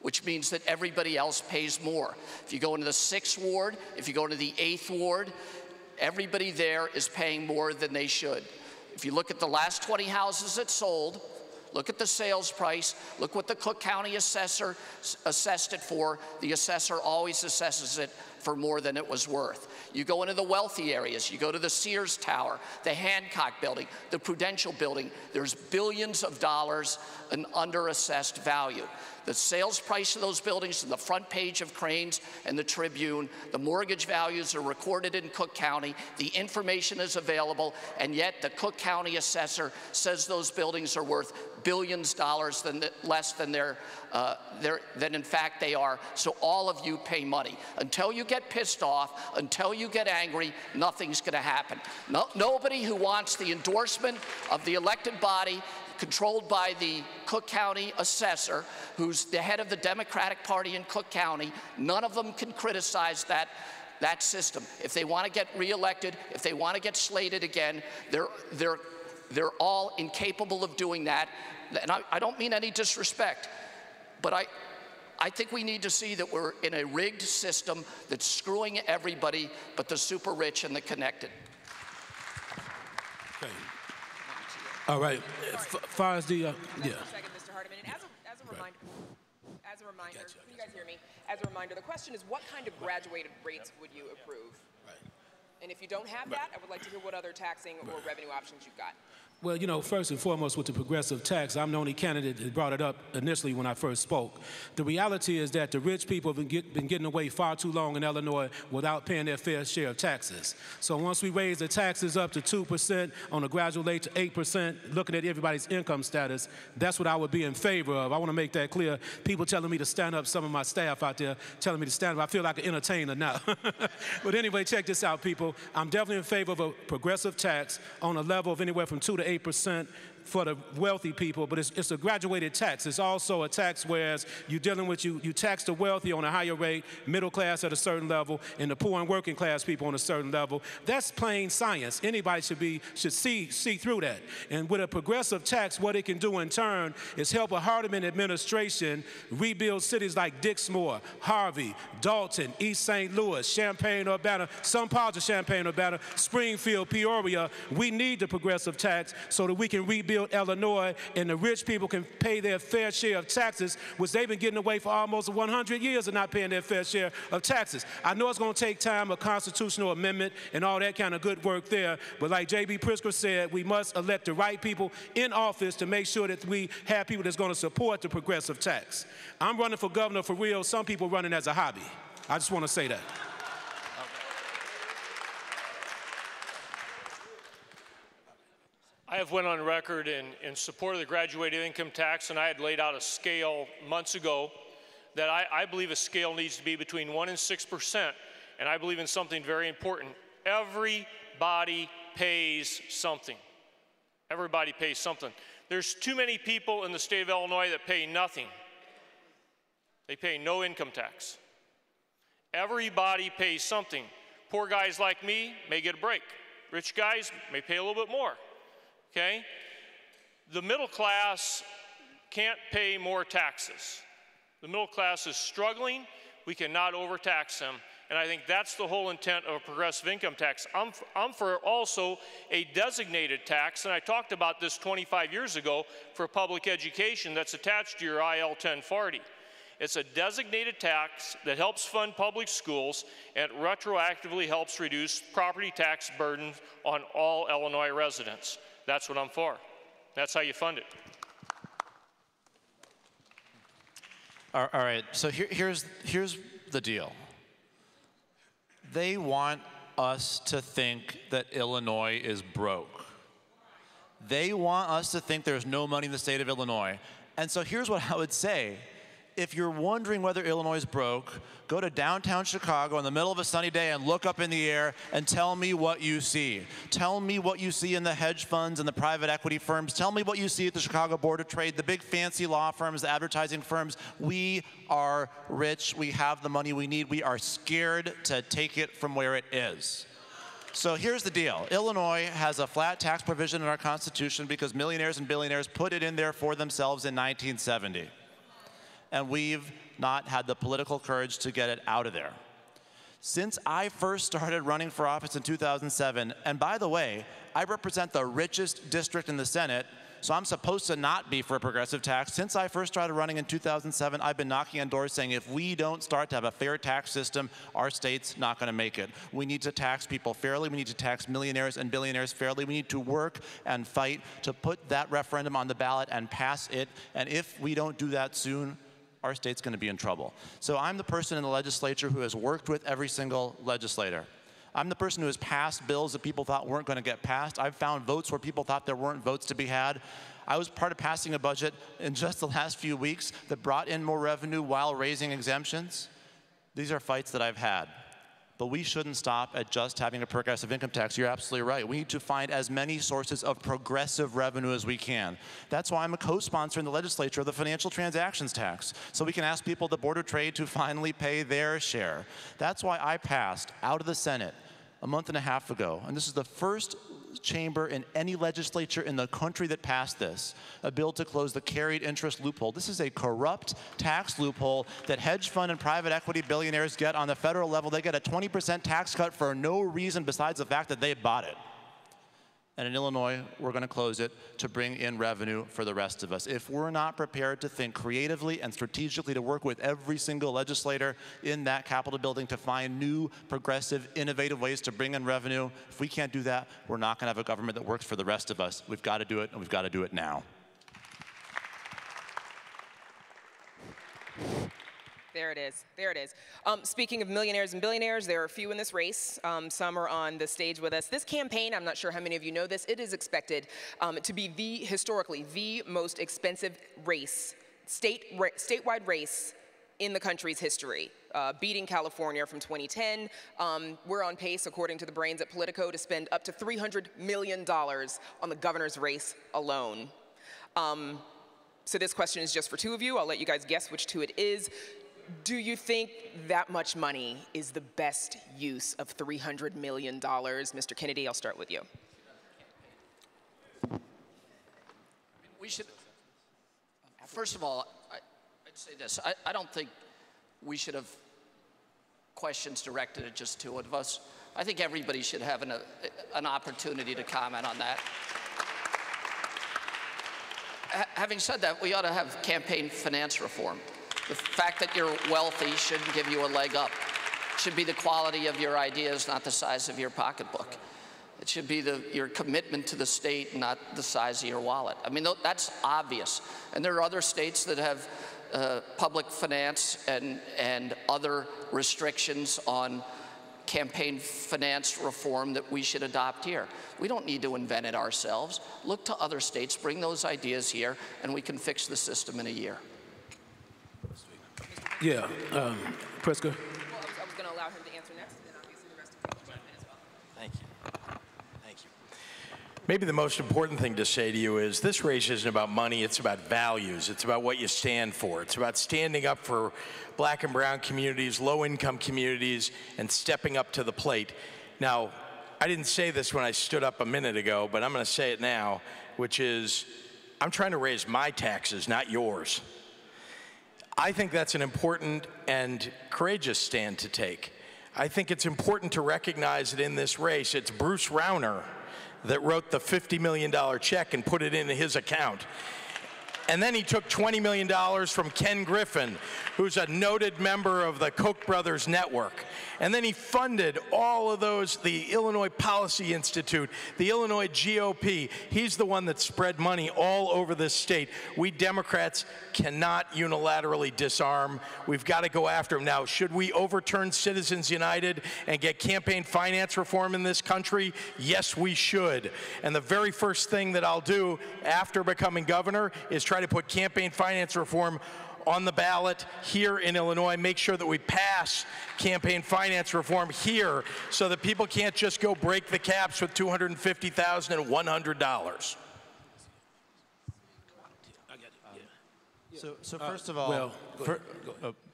S8: which means that everybody else pays more. If you go into the 6th ward, if you go into the 8th ward, everybody there is paying more than they should. If you look at the last 20 houses that sold, look at the sales price, look what the Cook County assessor assessed it for. The assessor always assesses it for more than it was worth. You go into the wealthy areas, you go to the Sears Tower, the Hancock Building, the Prudential Building, there's billions of dollars in under-assessed value. The sales price of those buildings on the front page of Cranes and the Tribune, the mortgage values are recorded in Cook County, the information is available, and yet the Cook County assessor says those buildings are worth billions of dollars less than than in fact they are. So all of you pay money. Until you get pissed off, until you get angry, nothing's going to happen. Nobody who wants the endorsement of the elected body controlled by the Cook County assessor, who's the head of the Democratic Party in Cook County, none of them can criticize that system. If they want to get reelected, if they want to get slated again, they're all incapable of doing that. And I don't mean any disrespect, but I think we need to see that we're in a rigged system that's screwing everybody but the super rich and the connected.
S7: Okay. All right. As far as the, yeah.
S4: Second, Mr. Hardiman. And as a reminder, reminder, can you guys hear me? As a reminder, the question is, what kind of graduated rates would you approve? Right. And if you don't have that, I would like to hear what other taxing or revenue options you've got.
S7: Well, you know, first and foremost with the progressive tax, I'm the only candidate that brought it up initially when I first spoke. The reality is that the rich people have been getting away far too long in Illinois without paying their fair share of taxes. So once we raise the taxes up to 2%, on a gradual rate to 8%, looking at everybody's income status, that's what I would be in favor of. I want to make that clear. People telling me to stand up, some of my staff out there telling me to stand up. I feel like an entertainer now. But anyway, check this out, people. I'm definitely in favor of a progressive tax on a level of anywhere from 2 to 8% for the wealthy people, but it's a graduated tax. It's also a tax whereas you're dealing with, you tax the wealthy on a higher rate, middle class at a certain level, and the poor and working class people on a certain level. That's plain science. Anybody should see through that. And with a progressive tax, what it can do in turn is help a Hardeman administration rebuild cities like Dixmoor, Harvey, Dalton, East St. Louis, Champaign-Urbana, some parts of Champaign-Urbana, Springfield, Peoria. We need the progressive tax so that we can rebuild Illinois and the rich people can pay their fair share of taxes, which they've been getting away for almost 100 years of not paying their fair share of taxes. I know it's going to take time, a constitutional amendment and all that kind of good work there, but like J.B. Pritzker said, we must elect the right people in office to make sure that we have people that's going to support the progressive tax. I'm running for governor for real. Some people running as a hobby. I just want to say that.
S6: I have went on record in support of the graduated income tax, and I had laid out a scale months ago that I believe a scale needs to be between 1 and 6%, and I believe in something very important. Everybody pays something. Everybody pays something. There's too many people in the state of Illinois that pay nothing. They pay no income tax. Everybody pays something. Poor guys like me may get a break. Rich guys may pay a little bit more. Okay? The middle class can't pay more taxes. The middle class is struggling. We cannot overtax them. And I think that's the whole intent of a progressive income tax. I'm for also a designated tax, and I talked about this 25 years ago for public education that's attached to your IL 1040. It's a designated tax that helps fund public schools and retroactively helps reduce property tax burdens on all Illinois residents. That's what I'm for. That's how you fund it.
S5: All right, so here's the deal. They want us to think that Illinois is broke. They want us to think there's no money in the state of Illinois. And so here's what I would say. If you're wondering whether Illinois is broke, go to downtown Chicago in the middle of a sunny day and look up in the air and tell me what you see. Tell me what you see in the hedge funds and the private equity firms. Tell me what you see at the Chicago Board of Trade, the big fancy law firms, the advertising firms. We are rich. We have the money we need. We are scared to take it from where it is. So here's the deal. Illinois has a flat tax provision in our Constitution because millionaires and billionaires put it in there for themselves in 1970. And we've not had the political courage to get it out of there. Since I first started running for office in 2007, and by the way, I represent the richest district in the Senate, so I'm supposed to not be for a progressive tax. Since I first started running in 2007, I've been knocking on doors saying if we don't start to have a fair tax system, our state's not going to make it. We need to tax people fairly. We need to tax millionaires and billionaires fairly. We need to work and fight to put that referendum on the ballot and pass it. And if we don't do that soon, our state's going to be in trouble. So I'm the person in the legislature who has worked with every single legislator. I'm the person who has passed bills that people thought weren't going to get passed. I've found votes where people thought there weren't votes to be had. I was part of passing a budget in just the last few weeks that brought in more revenue while raising exemptions. These are fights that I've had. But we shouldn't stop at just having a progressive income tax. You're absolutely right. We need to find as many sources of progressive revenue as we can. That's why I'm a co-sponsor in the legislature of the financial transactions tax, so we can ask people at the Board of Trade to finally pay their share. That's why I passed out of the Senate a month and a half ago, and this is the first chamber in any legislature in the country that passed this, a bill to close the carried interest loophole. This is a corrupt tax loophole that hedge fund and private equity billionaires get on the federal level. They get a 20% tax cut for no reason besides the fact that they bought it. And in Illinois, we're going to close it to bring in revenue for the rest of us. If we're not prepared to think creatively and strategically to work with every single legislator in that Capitol building to find new, progressive, innovative ways to bring in revenue, if we can't do that, we're not going to have a government that works for the rest of us. We've got to do it, and we've got to do it now.
S4: There it is. There it is. Speaking of millionaires and billionaires, there are a few in this race. Some are on the stage with us. This campaign, I'm not sure how many of you know this, it is expected to be historically, the most expensive race, statewide race in the country's history, beating California from 2010. We're on pace, according to the brains at Politico, to spend up to $300 million on the governor's race alone. So this question is just for two of you. I'll let you guys guess which two it is. Do you think that much money is the best use of $300 million? Mr. Kennedy, I'll start with you.
S8: We should, first of all, I'd say this. I don't think we should have questions directed at just two of us. I think everybody should have an opportunity to comment on that. Having said that, we ought to have campaign finance reform. The fact that you're wealthy shouldn't give you a leg up. It should be the quality of your ideas, not the size of your pocketbook. It should be your commitment to the state, not the size of your wallet. I mean, that's obvious. And there are other states that have public finance and other restrictions on campaign finance reform that we should adopt here. We don't need to invent it ourselves. Look to other states, bring those ideas here, and we can fix the system in a year.
S7: Yeah, Pritzker.
S4: Well, I was going to allow him to answer next, and then obviously the rest of you can jump in as well.
S10: Thank you. Thank you. Maybe the most important thing to say to you is this race isn't about money, it's about values. It's about what you stand for. It's about standing up for black and brown communities, low-income communities, and stepping up to the plate. Now, I didn't say this when I stood up a minute ago, but I'm going to say it now, which is I'm trying to raise my taxes, not yours. I think that's an important and courageous stand to take. I think it's important to recognize that in this race, it's Bruce Rauner that wrote the $50 million check and put it into his account. And then he took $20 million from Ken Griffin, who's a noted member of the Koch brothers network. And then he funded all of those, the Illinois Policy Institute, the Illinois GOP. He's the one that spread money all over this state. We Democrats cannot unilaterally disarm. We've got to go after him. Now, should we overturn Citizens United and get campaign finance reform in this country? Yes, we should. And the very first thing that I'll do after becoming governor is try to put campaign finance reform on the ballot here in Illinois, make sure that we pass campaign finance reform here so that people can't just go break the caps with $250,000 and $100.
S5: So first of all,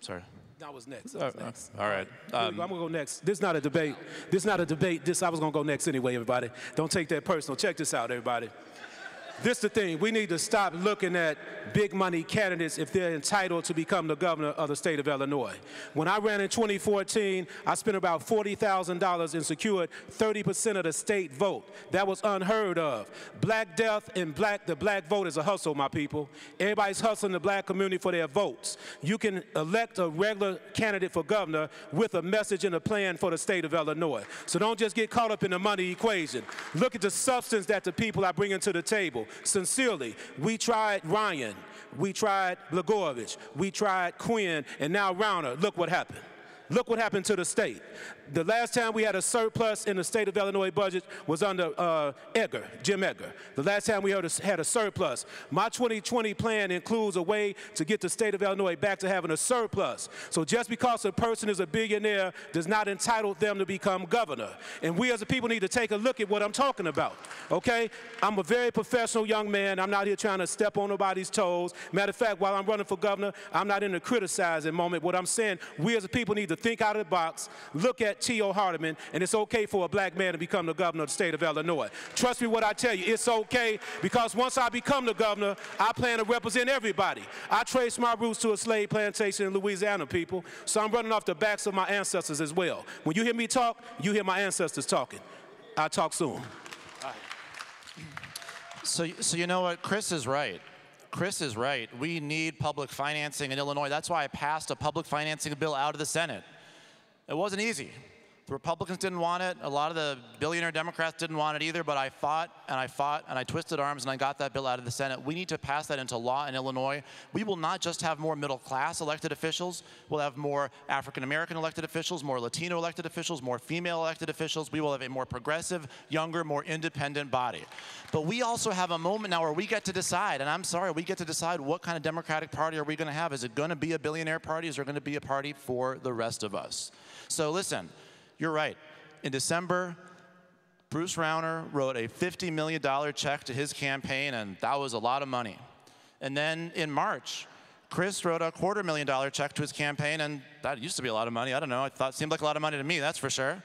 S5: sorry.
S7: That was next.
S5: All right.
S7: I'm gonna go next. This is not a debate. This is not a debate. I was gonna go next anyway, everybody. Don't take that personal. Check this out, everybody. This is the thing. We need to stop looking at big money candidates if they're entitled to become the governor of the state of Illinois. When I ran in 2014, I spent about $40,000 and secured 30% of the state vote. That was unheard of. Black death and the black vote is a hustle, my people. Everybody's hustling the black community for their votes. You can elect a regular candidate for governor with a message and a plan for the state of Illinois. So don't just get caught up in the money equation. Look at the substance that the people are bringing to the table. Sincerely, we tried Ryan, we tried Blagojevich, we tried Quinn, and now Rauner. Look what happened. Look what happened to the state. The last time we had a surplus in the state of Illinois budget was under Jim Edgar. The last time we had a surplus. My 2020 plan includes a way to get the state of Illinois back to having a surplus. So just because a person is a billionaire does not entitle them to become governor. And we as a people need to take a look at what I'm talking about, okay? I'm a very professional young man. I'm not here trying to step on nobody's toes. Matter of fact, while I'm running for governor, I'm not in a criticizing moment. What I'm saying, we as a people need to think out of the box, look at T.O. Hardeman, and it's okay for a black man to become the governor of the state of Illinois. Trust me what I tell you, it's okay, because once I become the governor, I plan to represent everybody. I trace my roots to a slave plantation in Louisiana, people, so I'm running off the backs of my ancestors as well. When you hear me talk, you hear my ancestors talking. I'll talk soon.
S5: So you know what? Chris is right. Chris is right. We need public financing in Illinois. That's why I passed a public financing bill out of the Senate. It wasn't easy. The Republicans didn't want it. A lot of the billionaire Democrats didn't want it either, but I fought and I twisted arms and I got that bill out of the Senate. We need to pass that into law in Illinois. We will not just have more middle class elected officials. We'll have more African American elected officials, more Latino elected officials, more female elected officials. We will have a more progressive, younger, more independent body. But we also have a moment now where we get to decide, and I'm sorry, we get to decide what kind of Democratic Party are we going to have. Is it going to be a billionaire party? Is there going to be a party for the rest of us? So listen. You're right. In December, Bruce Rauner wrote a $50 million check to his campaign, and that was a lot of money. And then in March, Chris wrote a $250,000 check to his campaign, and that used to be a lot of money. I don't know. It seemed like a lot of money to me, that's for sure.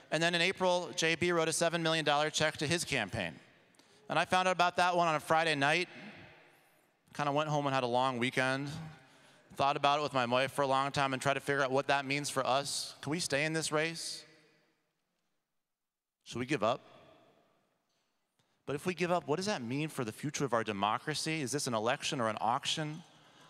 S5: And then in April, JB wrote a $7 million check to his campaign. And I found out about that one on a Friday night. Kind of went home and had a long weekend. Thought about it with my wife for a long time and tried to figure out what that means for us. Can we stay in this race? Should we give up? But if we give up, what does that mean for the future of our democracy? Is this an election or an auction?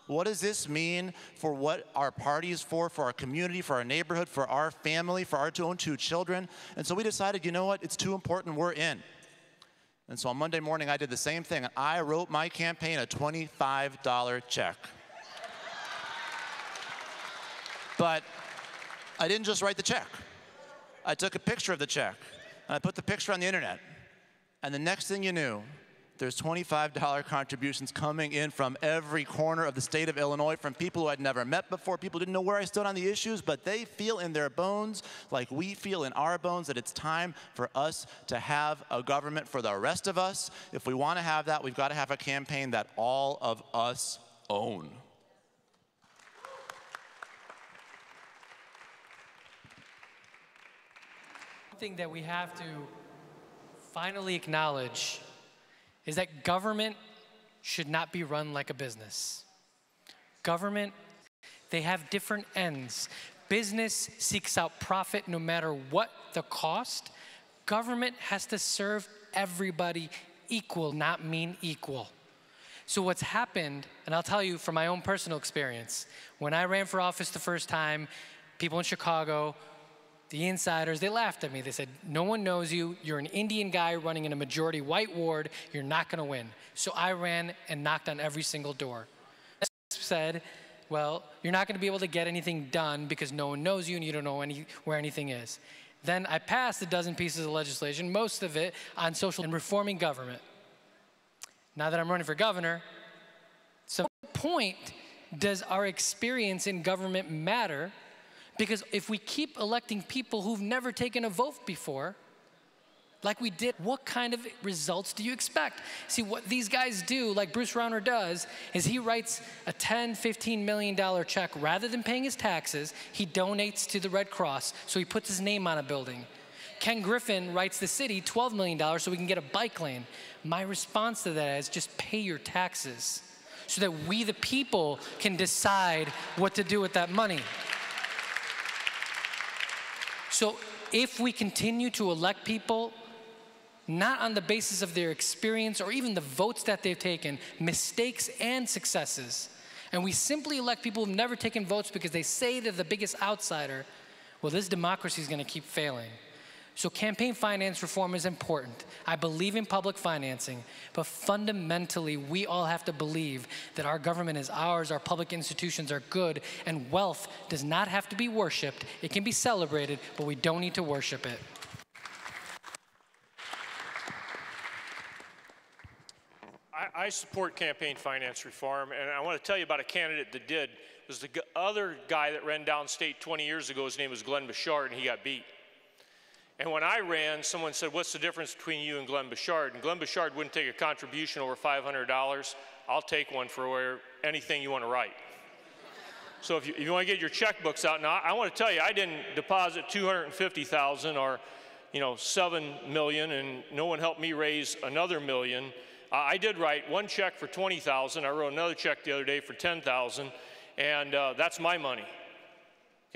S5: What does this mean for what our party is for our community, for our neighborhood, for our family, for our own two children? And so we decided, you know what, it's too important, we're in. And so on Monday morning, I did the same thing. I wrote my campaign a $25 check. But I didn't just write the check. I took a picture of the check, and I put the picture on the internet. And the next thing you knew, there's $25 contributions coming in from every corner of the state of Illinois, from people who I'd never met before, people who didn't know where I stood on the issues, but they feel in their bones, like we feel in our bones, that it's time for us to have a government for the rest of us. If we want to have that, we've got to have a campaign that all of us own.
S9: Thing that we have to finally acknowledge is that government should not be run like a business. Government, they have different ends. Business seeks out profit no matter what the cost. Government has to serve everybody equal, not mean equal. So what's happened, and I'll tell you from my own personal experience, when I ran for office the first time, people in Chicago, the insiders, they laughed at me. They said, no one knows you. You're an Indian guy running in a majority white ward. You're not going to win. So I ran and knocked on every single door. I said, well, you're not going to be able to get anything done because no one knows you and you don't know where anything is. Then I passed a dozen pieces of legislation, most of it on social and reforming government. Now that I'm running for governor, so at what point does our experience in government matter? Because if we keep electing people who've never taken a vote before, like we did, what kind of results do you expect? See, what these guys do, like Bruce Rauner does, is he writes a $10, $15 million check. Rather than paying his taxes, he donates to the Red Cross, so he puts his name on a building. Ken Griffin writes the city $12 million so we can get a bike lane. My response to that is just pay your taxes so that we, the people, can decide what to do with that money. So if we continue to elect people, not on the basis of their experience or even the votes that they've taken, mistakes and successes, and we simply elect people who've never taken votes because they say they're the biggest outsider, well, this democracy is going to keep failing. So campaign finance reform is important. I believe in public financing, but fundamentally, we all have to believe that our government is ours, our public institutions are good, and wealth does not have to be worshiped. It can be celebrated, but we don't need to worship it.
S6: I support campaign finance reform, and I want to tell you about a candidate that did. It was the other guy that ran downstate 20 years ago. His name was Glenn Bouchard, and he got beat. And when I ran, someone said, what's the difference between you and Glenn Bouchard? And Glenn Bouchard wouldn't take a contribution over $500. I'll take one for anything you want to write. So if you want to get your checkbooks out, now I want to tell you, I didn't deposit $250,000 or $7 million, and no one helped me raise another $1 million. I did write one check for $20,000. I wrote another check the other day for $10,000, and that's my money.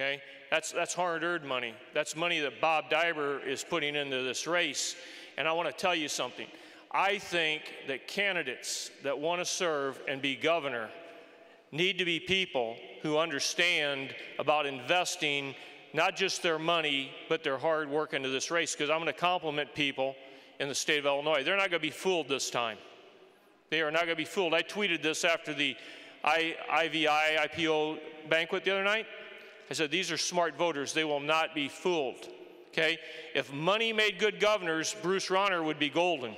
S6: Okay, that's hard-earned money. That's money that Bob Diber is putting into this race. And I want to tell you something. I think that candidates that want to serve and be governor need to be people who understand about investing not just their money, but their hard work into this race, because I'm going to compliment people in the state of Illinois. They're not going to be fooled this time. They are not going to be fooled. I tweeted this after the IPO banquet the other night. I said, these are smart voters. They will not be fooled, okay? If money made good governors, Bruce Rauner would be golden.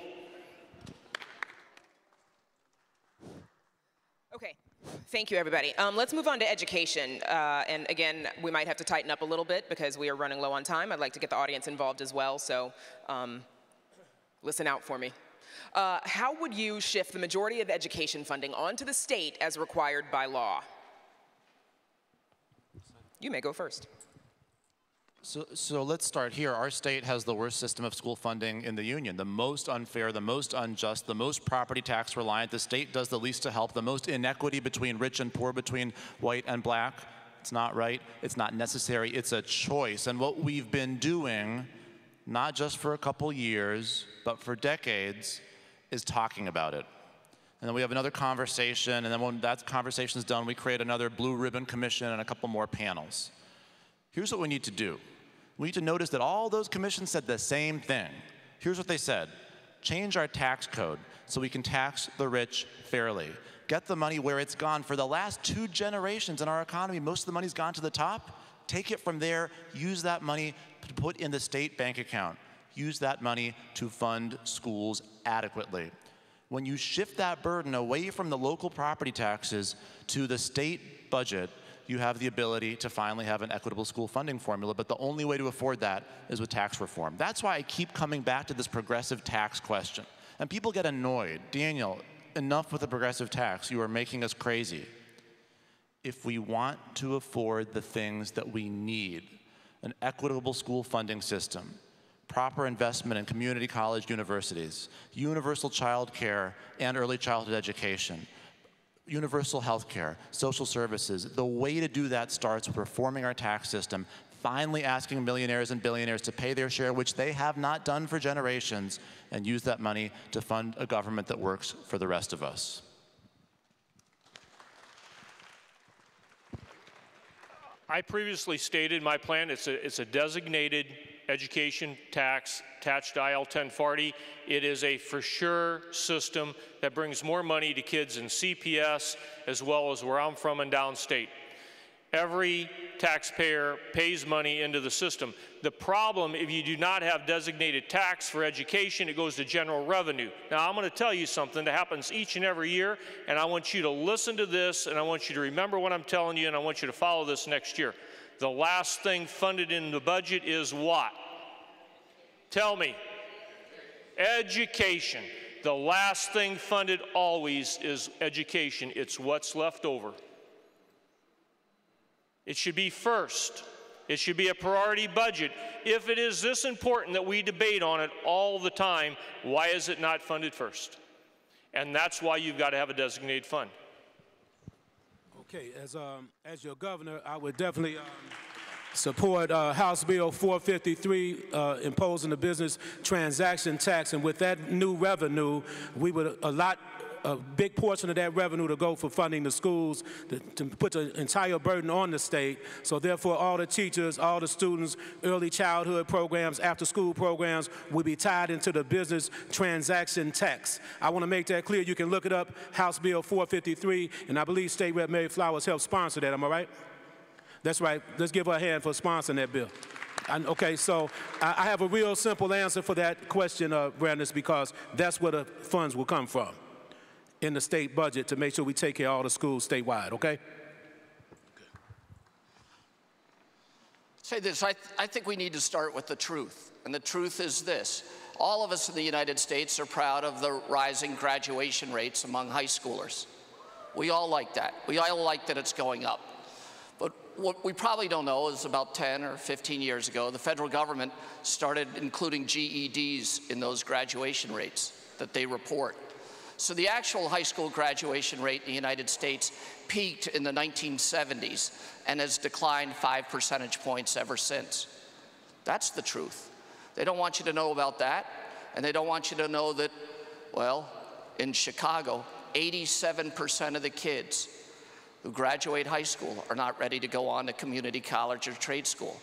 S4: Okay. Thank you, everybody. Let's move on to education. And again, we might have to tighten up a little bit because we are running low on time. I'd like to get the audience involved as well, so listen out for me. How would you shift the majority of education funding onto the state as required by law? You may go first.
S5: So let's start here. Our state has the worst system of school funding in the union, the most unfair, the most unjust, the most property tax reliant. The state does the least to help, the most inequity between rich and poor, between white and black. It's not right, it's not necessary, it's a choice. And what we've been doing, not just for a couple years, but for decades, is talking about it. And then we have another conversation, and then when that conversation's done, we create another blue ribbon commission and a couple more panels. Here's what we need to do. We need to notice that all those commissions said the same thing. Here's what they said. Change our tax code so we can tax the rich fairly. Get the money where it's gone. For the last 2 generations in our economy, most of the money's gone to the top. Take it from there, use that money to put in the state bank account. Use that money to fund schools adequately. When you shift that burden away from the local property taxes to the state budget, you have the ability to finally have an equitable school funding formula, but the only way to afford that is with tax reform. That's why I keep coming back to this progressive tax question. And people get annoyed. Daniel, enough with the progressive tax. You are making us crazy. If we want to afford the things that we need, an equitable school funding system, proper investment in community college universities, universal child care and early childhood education, universal health care, social services. The way to do that starts with reforming our tax system, finally asking millionaires and billionaires to pay their share, which they have not done for generations, and use that money to fund a government that works for the rest of us.
S6: I previously stated my plan. It's a designated education tax attached to IL 1040. It is a for sure system that brings more money to kids in CPS as well as where I'm from and downstate. Every taxpayer pays money into the system. The problem, if you do not have designated tax for education, it goes to general revenue. Now, I'm going to tell you something that happens each and every year, and I want you to listen to this, and I want you to remember what I'm telling you, and I want you to follow this next year. The last thing funded in the budget is what? Tell me. Education. The last thing funded always is education. It's what's left over. It should be first. It should be a priority budget. If it is this important that we debate on it all the time, why is it not funded first? And that's why you've got to have a designated fund.
S7: Okay, as your governor, I would definitely support House Bill 453 imposing the business transaction tax, and with that new revenue, we would allot a big portion of that revenue to go for funding the schools, to put the entire burden on the state. So therefore, all the teachers, all the students, early childhood programs, after school programs will be tied into the business transaction tax. I want to make that clear. You can look it up, House Bill 453, and I believe State Rep. Mary Flowers helped sponsor that. Am I right? That's right. Let's give her a hand for sponsoring that bill. Okay, so I have a real simple answer for that question, Brandis, because that's where the funds will come from in the state budget to make sure we take care of all the schools statewide, okay?
S8: Say this, I think we need to start with the truth, and the truth is this. All of us in the United States are proud of the rising graduation rates among high schoolers. We all like that. We all like that it's going up. But what we probably don't know is about 10 or 15 years ago, the federal government started including GEDs in those graduation rates that they report. So the actual high school graduation rate in the United States peaked in the 1970s and has declined 5 percentage points ever since. That's the truth. They don't want you to know about that, and they don't want you to know that Well, in Chicago, 87% of the kids who graduate high school are not ready to go on to community college or trade school.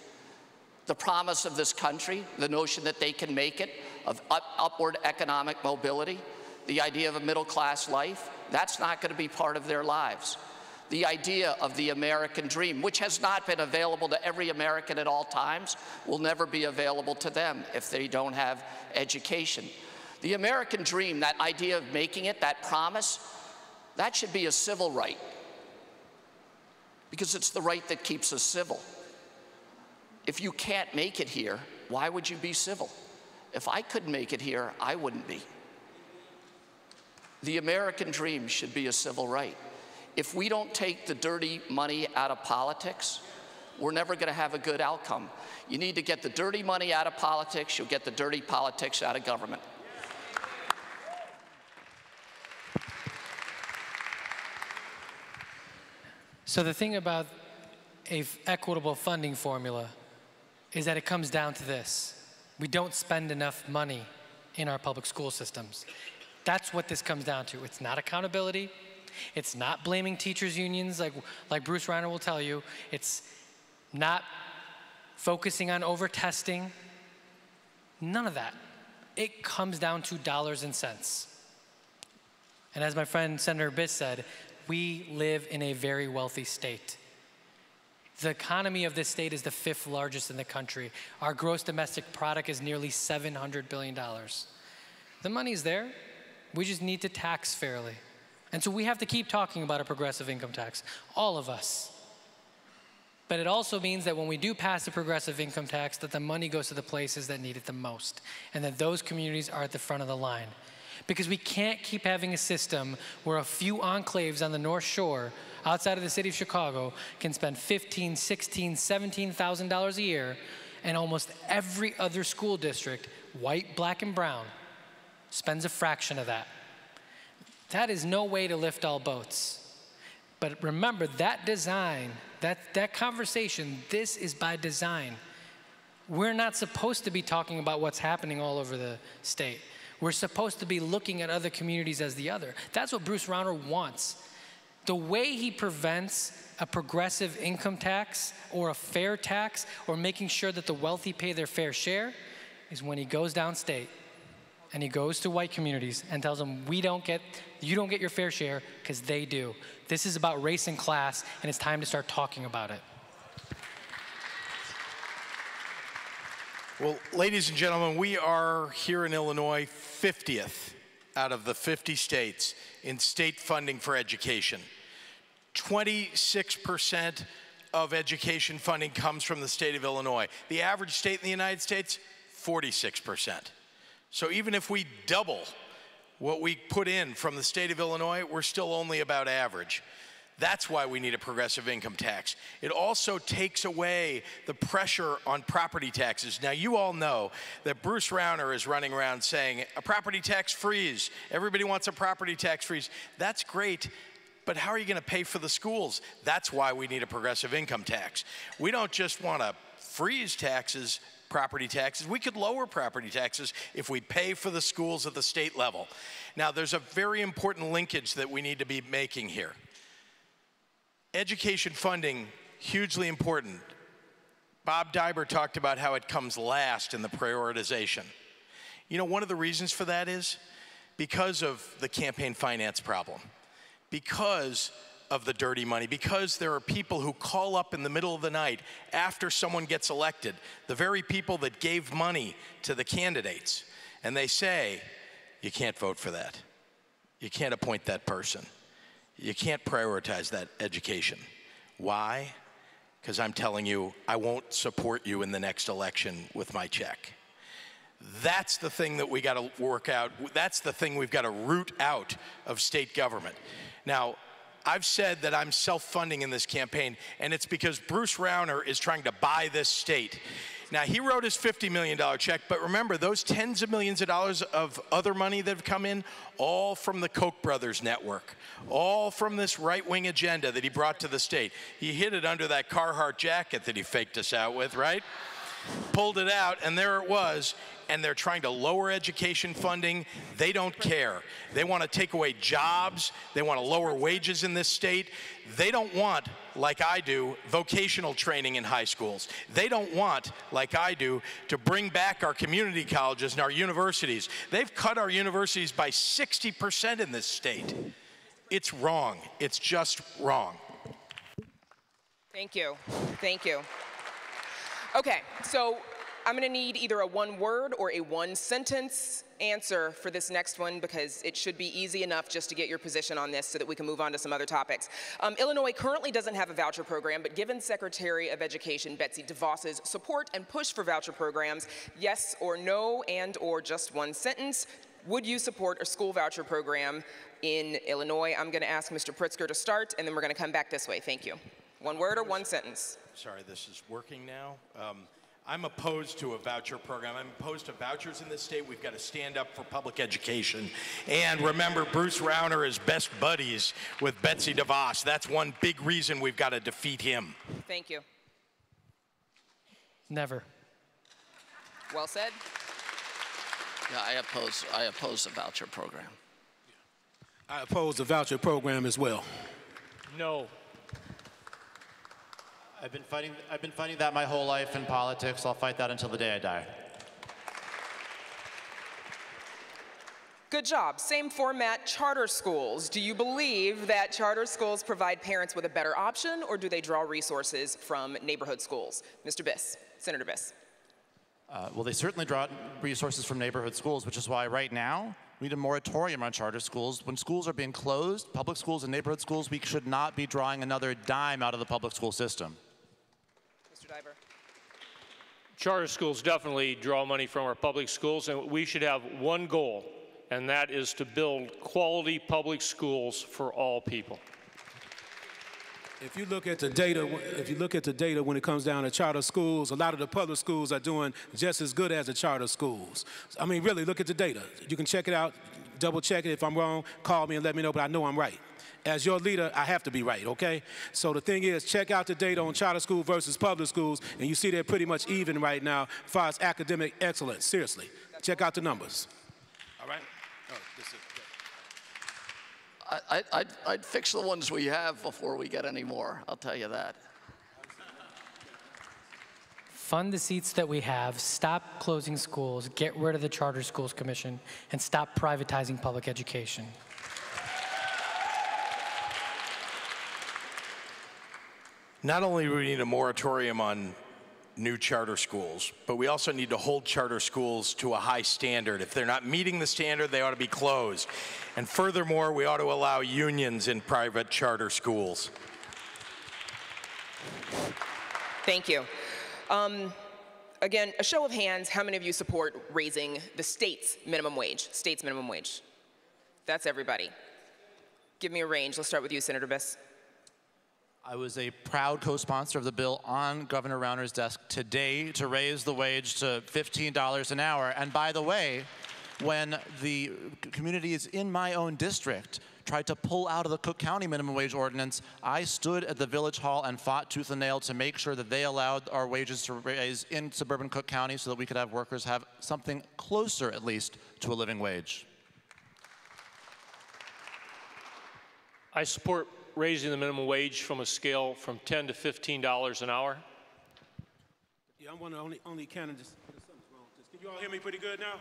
S8: The promise of this country, the notion that they can make it, of upward economic mobility, the idea of a middle-class life, that's not going to be part of their lives. The idea of the American dream, which has not been available to every American at all times, will never be available to them if they don't have education. The American dream, that idea of making it, that promise, that should be a civil right, because it's the right that keeps us civil. If you can't make it here, why would you be civil? If I couldn't make it here, I wouldn't be. The American dream should be a civil right. If we don't take the dirty money out of politics, we're never going to have a good outcome. You need to get the dirty money out of politics, you'll get the dirty politics out of government.
S9: So the thing about an equitable funding formula is that it comes down to this. We don't spend enough money in our public school systems. That's what this comes down to. It's not accountability. It's not blaming teachers' unions like Bruce Reiner will tell you. It's not focusing on over-testing. None of that. It comes down to dollars and cents. And as my friend Senator Biss said, we live in a very wealthy state. The economy of this state is the 5th largest in the country. Our gross domestic product is nearly $700 billion. The money's there. We just need to tax fairly. And so we have to keep talking about a progressive income tax, all of us. But it also means that when we do pass a progressive income tax, that the money goes to the places that need it the most, and that those communities are at the front of the line. Because we can't keep having a system where a few enclaves on the North Shore outside of the city of Chicago can spend $15,000, $16,000, $17,000 a year, and almost every other school district, white, black, and brown, spends a fraction of that. That is no way to lift all boats. But remember, that design, that conversation, this is by design. We're not supposed to be talking about what's happening all over the state. We're supposed to be looking at other communities as the other. That's what Bruce Rauner wants. The way he prevents a progressive income tax or a fair tax or making sure that the wealthy pay their fair share is when he goes downstate and he goes to white communities and tells them, you don't get your fair share because they do. This is about race and class, and it's time to start talking about it.
S10: Well, ladies and gentlemen, we are here in Illinois 50th out of the 50 states in state funding for education. 26% of education funding comes from the state of Illinois. The average state in the United States, 46%. So even if we double what we put in from the state of Illinois, we're still only about average. That's why we need a progressive income tax. It also takes away the pressure on property taxes. Now, you all know that Bruce Rauner is running around saying, a property tax freeze. Everybody wants a property tax freeze. That's great, but how are you going to pay for the schools? That's why we need a progressive income tax. We don't just want to freeze taxes, property taxes. We could lower property taxes if we pay for the schools at the state level. Now, there's a very important linkage that we need to be making here. Education funding, hugely important. Bob Diber talked about how it comes last in the prioritization. You know, one of the reasons for that is because of the campaign finance problem, because of the dirty money, because there are people who call up in the middle of the night after someone gets elected, the very people that gave money to the candidates, and they say, you can't vote for that. You can't appoint that person. You can't prioritize that education. Why? Because I'm telling you, I won't support you in the next election with my check. That's the thing that we got to work out. That's the thing we've got to root out of state government. Now, I've said that I'm self-funding in this campaign, and it's because Bruce Rauner is trying to buy this state. Now, he wrote his $50 million check, but remember, those tens of millions of dollars of other money that have come in, all from the Koch brothers network, all from this right-wing agenda that he brought to the state. He hid it under that Carhartt jacket that he faked us out with, right? pulled it out, and there it was. And they're trying to lower education funding. They don't care. They want to take away jobs. They want to lower wages in this state. They don't want, like I do, vocational training in high schools. They don't want, like I do, to bring back our community colleges and our universities. They've cut our universities by 60% in this state. It's wrong. It's just wrong.
S4: Thank you. Thank you. Okay, so I'm going to need either a one-word or a one-sentence answer for this next one, because it should be easy enough just to get your position on this so that we can move on to some other topics. Illinois currently doesn't have a voucher program, but given Secretary of Education Betsy DeVos's support and push for voucher programs, yes or no, and or just one sentence, would you support a school voucher program in Illinois? I'm going to ask Mr. Pritzker to start, and then we're going to come back this way. Thank you. One word or one sentence?
S10: Sorry, this is working now. I'm opposed to a voucher program. I'm opposed to vouchers in this state. We've got to stand up for public education. And remember, Bruce Rauner is best buddies with Betsy DeVos. That's one big reason we've got to defeat him.
S4: Thank you.
S9: Never.
S4: Well said.
S8: Yeah, I oppose the voucher program.
S7: I oppose the voucher program as well.
S6: No.
S5: I've been fighting that my whole life in politics. I'll fight that until the day I die.
S4: Good job. Same format, charter schools. Do you believe that charter schools provide parents with a better option, or do they draw resources from neighborhood schools? Mr. Biss, Senator Biss.
S5: Well, they certainly draw resources from neighborhood schools, which is why right now we need a moratorium on charter schools. When schools are being closed, public schools and neighborhood schools, we should not be drawing another dime out of the public school system.
S4: Mr. Diver.
S6: Charter schools definitely draw money from our public schools, and we should have one goal, and that is to build quality public schools for all people.
S7: If you look at the data, when it comes down to charter schools, a lot of the public schools are doing just as good as the charter schools. I mean, really, look at the data. You can check it out, double check it. If I'm wrong, call me and let me know, but I know I'm right. As your leader, I have to be right, okay? So the thing is, check out the data on charter school versus public schools, and you see they're pretty much even right now as far as academic excellence. Seriously, check out the numbers. All right? Oh, this is good.
S8: I'd fix the ones we have before we get any more, I'll tell you that.
S9: Fund the seats that we have, stop closing schools, get rid of the Charter Schools Commission, and stop privatizing public education.
S10: Not only do we need a moratorium on new charter schools, but we also need to hold charter schools to a high standard. If they're not meeting the standard, they ought to be closed. And furthermore, we ought to allow unions in private charter schools.
S4: Thank you. Again, a show of hands, how many of you support raising the state's minimum wage? State's minimum wage. That's everybody. Give me a range. Let's start with you, Senator Biss.
S5: I was a proud co-sponsor of the bill on Governor Rauner's desk today to raise the wage to $15 an hour. And by the way, when the communities in my own district tried to pull out of the Cook County minimum wage ordinance, I stood at the Village Hall and fought tooth and nail to make sure that they allowed our wages to raise in suburban Cook County so that we could have workers have something closer, at least, to a living wage.
S6: I support raising the minimum wage from a scale from $10 to $15 an hour.
S7: Yeah, I'm one of the only candidates. Can you all hear me pretty good now?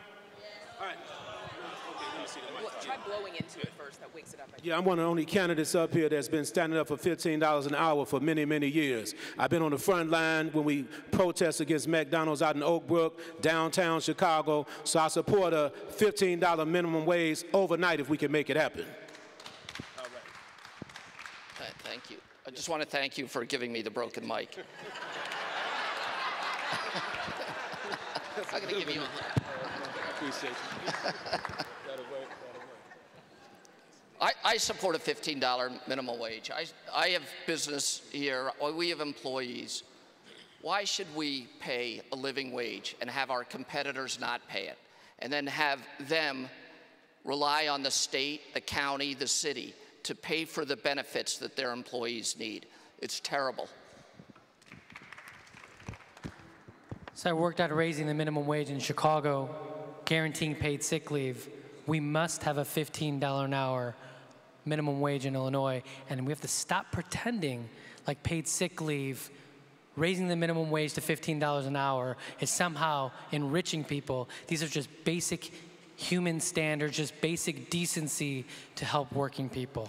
S7: All right. Okay, let me see the mic.
S4: Try blowing into it first. That wakes it up.
S7: Yeah, I'm one of the only candidates up here that's been standing up for $15 an hour for many, many years. I've been on the front line when we protest against McDonald's out in Oak Brook, downtown Chicago. So I support a $15 minimum wage overnight if we can make it happen.
S8: Thank you. I just want to thank you for giving me the broken mic. I'm going to give you a
S7: Appreciate you. That'll work.
S8: I support a $15 minimum wage. I have business here. We have employees. Why should we pay a living wage and have our competitors not pay it, and then have them rely on the state, the county, the city to pay for the benefits that their employees need? It's terrible.
S9: So I worked out raising the minimum wage in Chicago, guaranteeing paid sick leave. We must have a $15 an hour minimum wage in Illinois, and we have to stop pretending like paid sick leave, raising the minimum wage to $15 an hour is somehow enriching people. These are just basic human standards, just basic decency to help working people.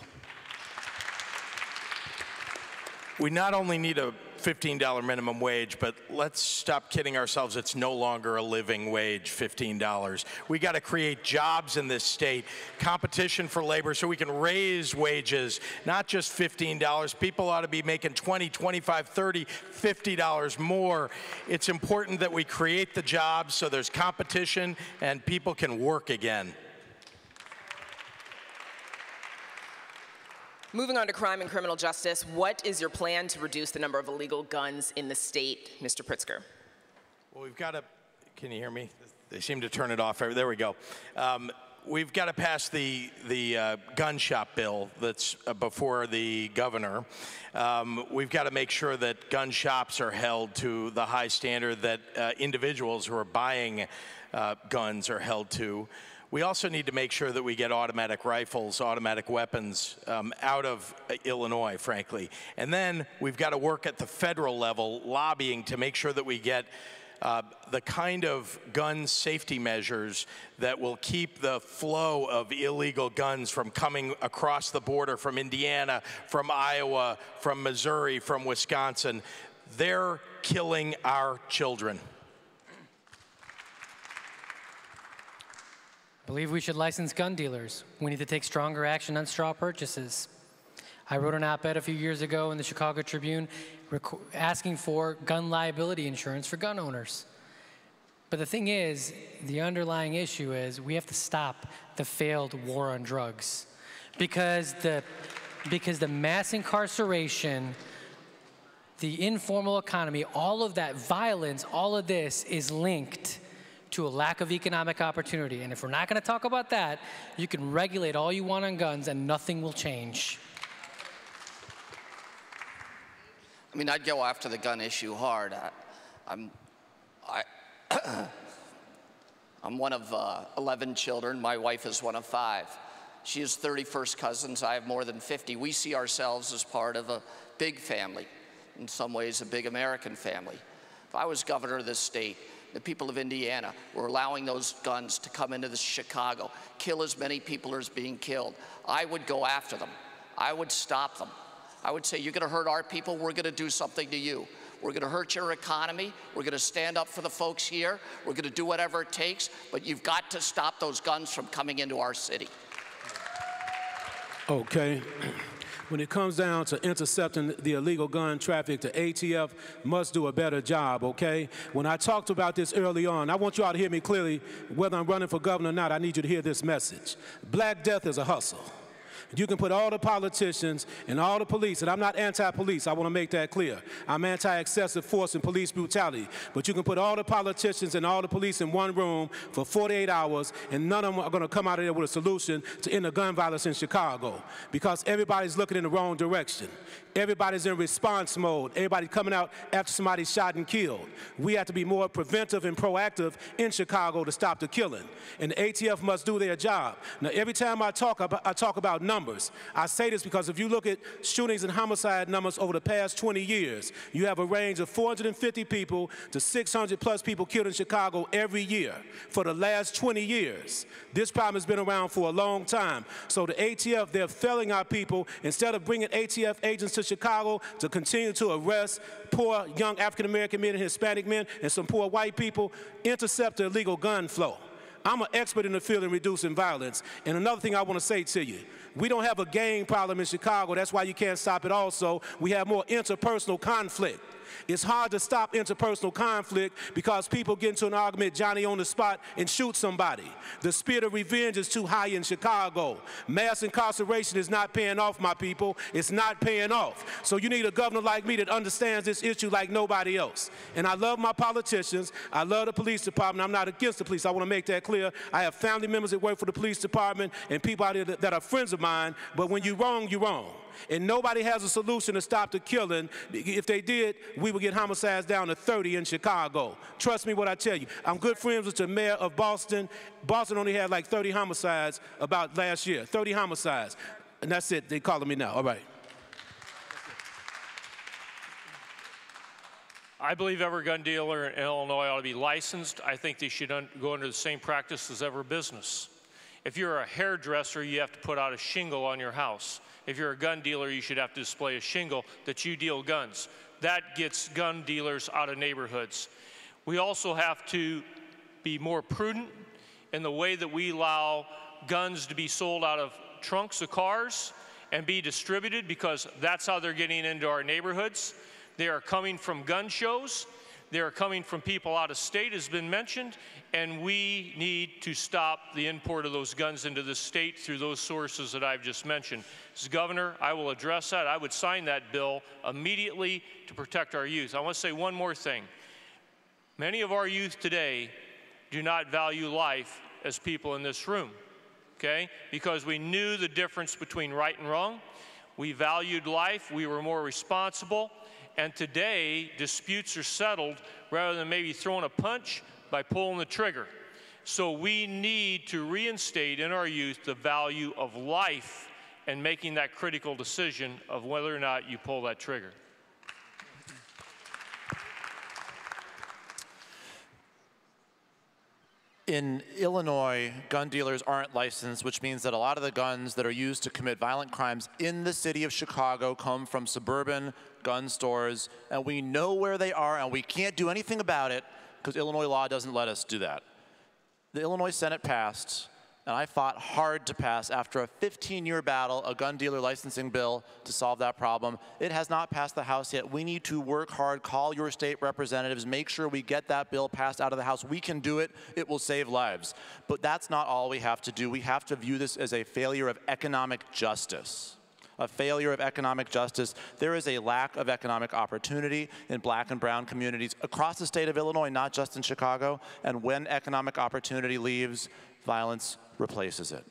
S10: We not only need a $15 minimum wage, but let's stop kidding ourselves. It's no longer a living wage, $15. We got to create jobs in this state, competition for labor so we can raise wages, not just $15. People ought to be making $20, $25, $30, $50 more. It's important that we create the jobs so there's competition and people can work again.
S4: Moving on to crime and criminal justice, what is your plan to reduce the number of illegal guns in the state, Mr. Pritzker?
S10: Well, we've got to, can you hear me? They seem to turn it off. There we go. We've got to pass the gun shop bill that's before the governor. We've got to make sure that gun shops are held to the high standard that individuals who are buying guns are held to. We also need to make sure that we get automatic rifles, automatic weapons out of Illinois, frankly. And then we've got to work at the federal level, lobbying to make sure that we get the kind of gun safety measures that will keep the flow of illegal guns from coming across the border from Indiana, from Iowa, from Missouri, from Wisconsin. They're killing our children.
S9: I believe we should license gun dealers. We need to take stronger action on straw purchases. I wrote an op-ed a few years ago in the Chicago Tribune asking for gun liability insurance for gun owners. But the thing is, the underlying issue is we have to stop the failed war on drugs. Because the mass incarceration, the informal economy, all of that violence, all of this is linked to a lack of economic opportunity. And if we're not going to talk about that, you can regulate all you want on guns and nothing will change.
S8: I mean, I'd go after the gun issue hard. I'm one of 11 children. My wife is one of 5. She has 30 first cousins. I have more than 50. We see ourselves as part of a big family, in some ways a big American family. If I was governor of this state, the people of Indiana were allowing those guns to come into Chicago, kill as many people as being killed, I would go after them. I would stop them. I would say, you're going to hurt our people, we're going to do something to you. We're going to hurt your economy. We're going to stand up for the folks here. We're going to do whatever it takes, but you've got to stop those guns from coming into our city.
S7: Okay. When it comes down to intercepting the illegal gun traffic, the ATF must do a better job, okay? When I talked about this early on, I want you all to hear me clearly. Whether I'm running for governor or not, I need you to hear this message. Black death is a hustle. You can put all the politicians and all the police, and I'm not anti-police, I want to make that clear. I'm anti-excessive force and police brutality. But you can put all the politicians and all the police in one room for 48 hours, and none of them are going to come out of there with a solution to end the gun violence in Chicago, because everybody's looking in the wrong direction. Everybody's in response mode. Everybody's coming out after somebody's shot and killed. We have to be more preventive and proactive in Chicago to stop the killing. And the ATF must do their job. Now, every time I talk about numbers, I say this because if you look at shootings and homicide numbers over the past 20 years, you have a range of 450 people to 600 plus people killed in Chicago every year for the last 20 years. This problem has been around for a long time. So the ATF, they're failing our people. Instead of bringing ATF agents to Chicago to continue to arrest poor young African-American men and Hispanic men and some poor white people, intercept the illegal gun flow. I'm an expert in the field in reducing violence. And another thing I want to say to you, we don't have a gang problem in Chicago. That's why you can't stop it also. We have more interpersonal conflict. It's hard to stop interpersonal conflict because people get into an argument, Johnny on the spot, and shoot somebody. The spirit of revenge is too high in Chicago. Mass incarceration is not paying off, my people. It's not paying off. So you need a governor like me that understands this issue like nobody else. And I love my politicians. I love the police department. I'm not against the police. I want to make that clear. I have family members that work for the police department and people out there that are friends of mine. But when you're wrong, you're wrong. And nobody has a solution to stop the killing. If they did, we would get homicides down to 30 in Chicago. Trust me what I tell you. I'm good friends with the mayor of Boston. Boston only had like 30 homicides about last year, 30 homicides. And that's it, they calling me now, all right.
S6: I believe every gun dealer in Illinois ought to be licensed. I think they should go under the same practice as every business. If you're a hairdresser, you have to put out a shingle on your house. If you're a gun dealer, you should have to display a shingle that you deal guns. That gets gun dealers out of neighborhoods. We also have to be more prudent in the way that we allow guns to be sold out of trunks of cars and be distributed, because that's how they're getting into our neighborhoods. They are coming from gun shows. They are coming from people out of state, as has been mentioned, and we need to stop the import of those guns into the state through those sources that I've just mentioned. As governor, I will address that. I would sign that bill immediately to protect our youth. I want to say one more thing. Many of our youth today do not value life as people in this room, okay? Because we knew the difference between right and wrong. We valued life. We were more responsible. And today, disputes are settled rather than maybe throwing a punch by pulling the trigger. So we need to reinstate in our youth the value of life and making that critical decision of whether or not you pull that trigger.
S5: In Illinois, gun dealers aren't licensed, which means that a lot of the guns that are used to commit violent crimes in the city of Chicago come from suburban gun stores, and we know where they are, and we can't do anything about it because Illinois law doesn't let us do that. The Illinois Senate passed, and I fought hard to pass, after a 15-year battle, a gun dealer licensing bill to solve that problem. It has not passed the House yet. We need to work hard, call your state representatives, make sure we get that bill passed out of the House. We can do it. It will save lives. But that's not all we have to do. We have to view this as a failure of economic justice. A failure of economic justice. There is a lack of economic opportunity in black and brown communities across the state of Illinois, not just in Chicago. And when economic opportunity leaves, violence replaces it.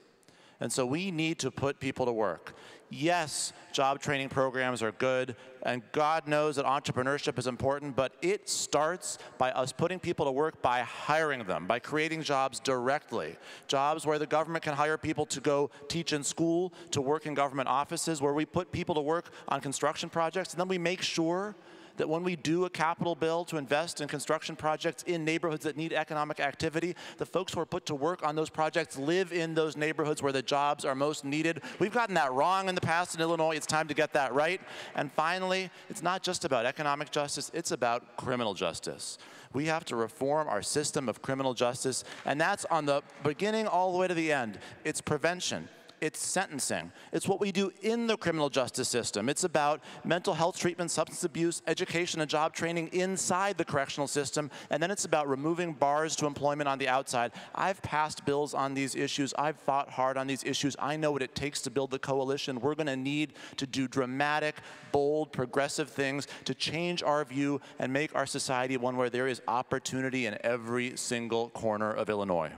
S5: And so we need to put people to work. Yes, job training programs are good, and God knows that entrepreneurship is important, but it starts by us putting people to work by hiring them, by creating jobs directly. Jobs where the government can hire people to go teach in school, to work in government offices, where we put people to work on construction projects, and then we make sure that when we do a capital bill to invest in construction projects in neighborhoods that need economic activity, the folks who are put to work on those projects live in those neighborhoods where the jobs are most needed. We've gotten that wrong in the past in Illinois. It's time to get that right. And finally, it's not just about economic justice, it's about criminal justice. We have to reform our system of criminal justice, and that's on the beginning all the way to the end. It's prevention. It's sentencing. It's what we do in the criminal justice system. It's about mental health treatment, substance abuse, education, and job training inside the correctional system. And then it's about removing bars to employment on the outside. I've passed bills on these issues. I've fought hard on these issues. I know what it takes to build the coalition. We're going to need to do dramatic, bold, progressive things to change our view and make our society one where there is opportunity in every single corner of Illinois.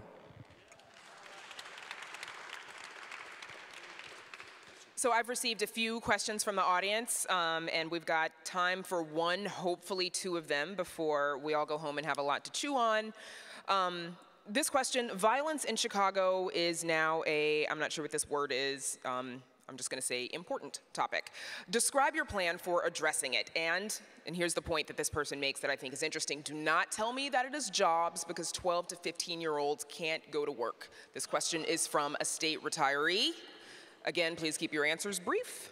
S4: So I've received a few questions from the audience, and we've got time for one, hopefully two of them, before we all go home and have a lot to chew on. This question: violence in Chicago is now I'm not sure what this word is, I'm just going to say important topic. Describe your plan for addressing it. And here's the point that this person makes that I think is interesting: do not tell me that it is jobs, because 12 to 15-year-olds can't go to work. This question is from a state retiree. Again, please keep your answers brief.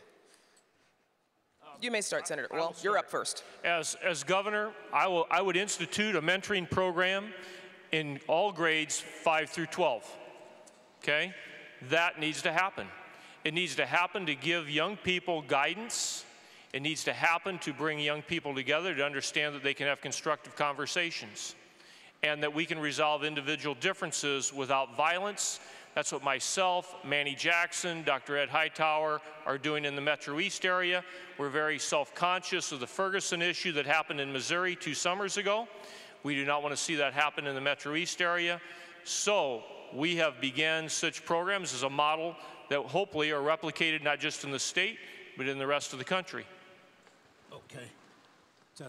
S4: You may start, Senator. Well, you're up first.
S6: As governor, I would institute a mentoring program in all grades 5 through 12, okay? That needs to happen. It needs to happen to give young people guidance. It needs to happen to bring young people together to understand that they can have constructive conversations and that we can resolve individual differences without violence. That's what myself, Manny Jackson, Dr. Ed Hightower are doing in the Metro East area. We're very self-conscious of the Ferguson issue that happened in Missouri 2 summers ago. We do not want to see that happen in the Metro East area. So we have begun such programs as a model that hopefully are replicated not just in the state, but in the rest of the country.
S7: Okay.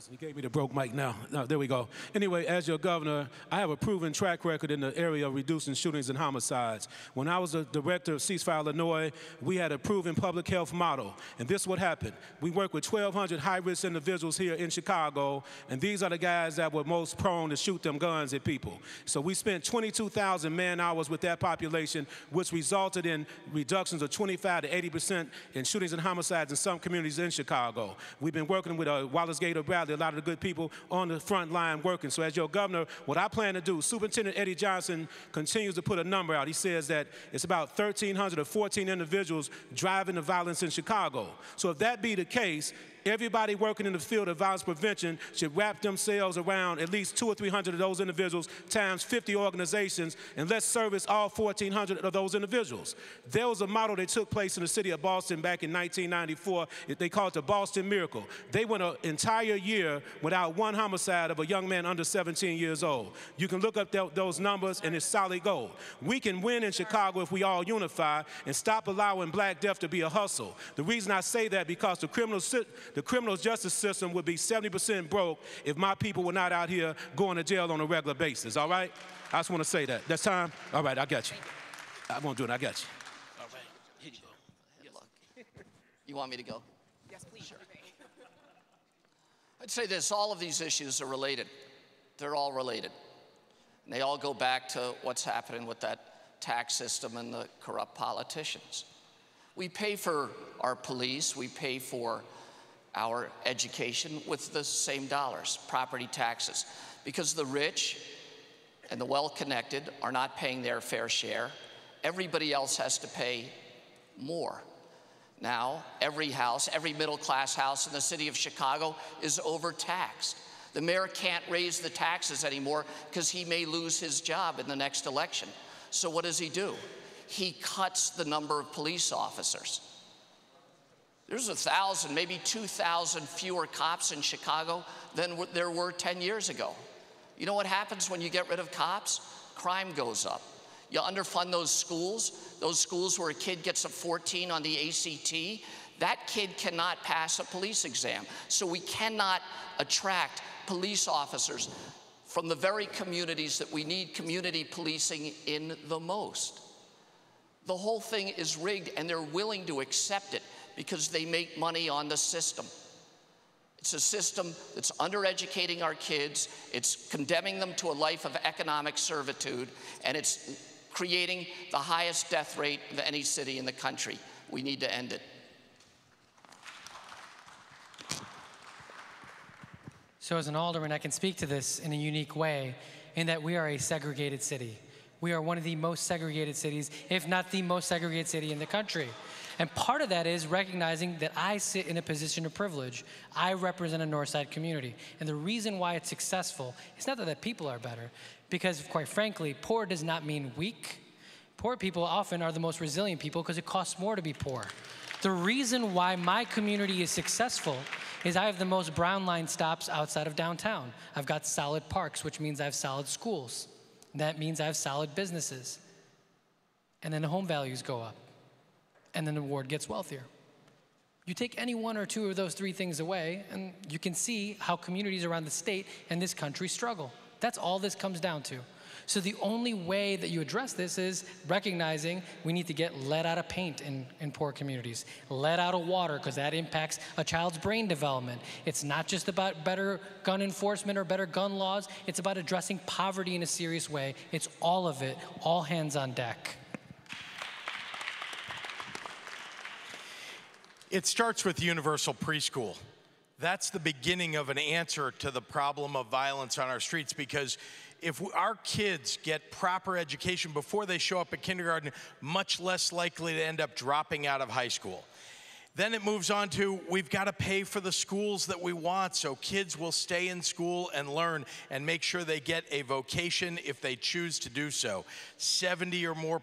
S7: He gave me the broke mic now. No, there we go. Anyway, as your governor, I have a proven track record in the area of reducing shootings and homicides. When I was the director of Ceasefire Illinois, we had a proven public health model. And this is what happened. We worked with 1,200 high-risk individuals here in Chicago, and these are the guys that were most prone to shoot them guns at people. So we spent 22,000 man-hours with that population, which resulted in reductions of 25 to 80% in shootings and homicides in some communities in Chicago. We've been working with Wallace Gator Bradley, a lot of the good people on the front line working. So as your governor, what I plan to do, Superintendent Eddie Johnson continues to put a number out. He says that it's about 1,300 or 14 individuals driving the violence in Chicago. So if that be the case, everybody working in the field of violence prevention should wrap themselves around at least 200 or 300 of those individuals times 50 organizations, and let's service all 1,400 of those individuals. There was a model that took place in the city of Boston back in 1994. They called it the Boston Miracle. They went an entire year without one homicide of a young man under 17 years old. You can look up those numbers, and it's solid gold. We can win in Chicago if we all unify and stop allowing black death to be a hustle. The reason I say that because the criminal justice system would be 70% broke if my people were not out here going to jail on a regular basis, all right? I just want to say that. That's time? All right, I got you. I won't do it, I got you.
S8: All right, here you go. Good luck. You want me to go?
S4: Yes, please. Sure.
S8: I'd say this, all of these issues are related. They're all related. And they all go back to what's happening with that tax system and the corrupt politicians. We pay for our police, we pay for our education with the same dollars, property taxes, because the rich and the well-connected are not paying their fair share. Everybody else has to pay more. Now, every house, every middle-class house in the city of Chicago is overtaxed. The mayor can't raise the taxes anymore because he may lose his job in the next election. So what does he do? He cuts the number of police officers. There's 1,000, maybe 2,000 fewer cops in Chicago than there were 10 years ago. You know what happens when you get rid of cops? Crime goes up. You underfund those schools where a kid gets a 14 on the ACT, that kid cannot pass a police exam. So we cannot attract police officers from the very communities that we need community policing in the most. The whole thing is rigged, and they're willing to accept it because they make money on the system. It's a system that's undereducating our kids, it's condemning them to a life of economic servitude, and it's creating the highest death rate of any city in the country. We need to end it.
S9: So as an alderman, I can speak to this in a unique way in that we are a segregated city. We are one of the most segregated cities, if not the most segregated city in the country. And part of that is recognizing that I sit in a position of privilege. I represent a Northside community. And the reason why it's successful is not that the people are better, because quite frankly, poor does not mean weak. Poor people often are the most resilient people because it costs more to be poor. The reason why my community is successful is I have the most brown line stops outside of downtown. I've got solid parks, which means I have solid schools. That means I have solid businesses. And then the home values go up. And then the ward gets wealthier. You take any one or two of those three things away, and you can see how communities around the state and this country struggle. That's all this comes down to. So the only way that you address this is recognizing we need to get lead out of paint in poor communities, lead out of water, because that impacts a child's brain development. It's not just about better gun enforcement or better gun laws. It's about addressing poverty in a serious way. It's all of it, all hands on deck.
S10: It starts with universal preschool. That's the beginning of an answer to the problem of violence on our streets, because if our kids get proper education before they show up at kindergarten, much less likely to end up dropping out of high school. Then it moves on to, we've got to pay for the schools that we want so kids will stay in school and learn and make sure they get a vocation if they choose to do so. 70% or more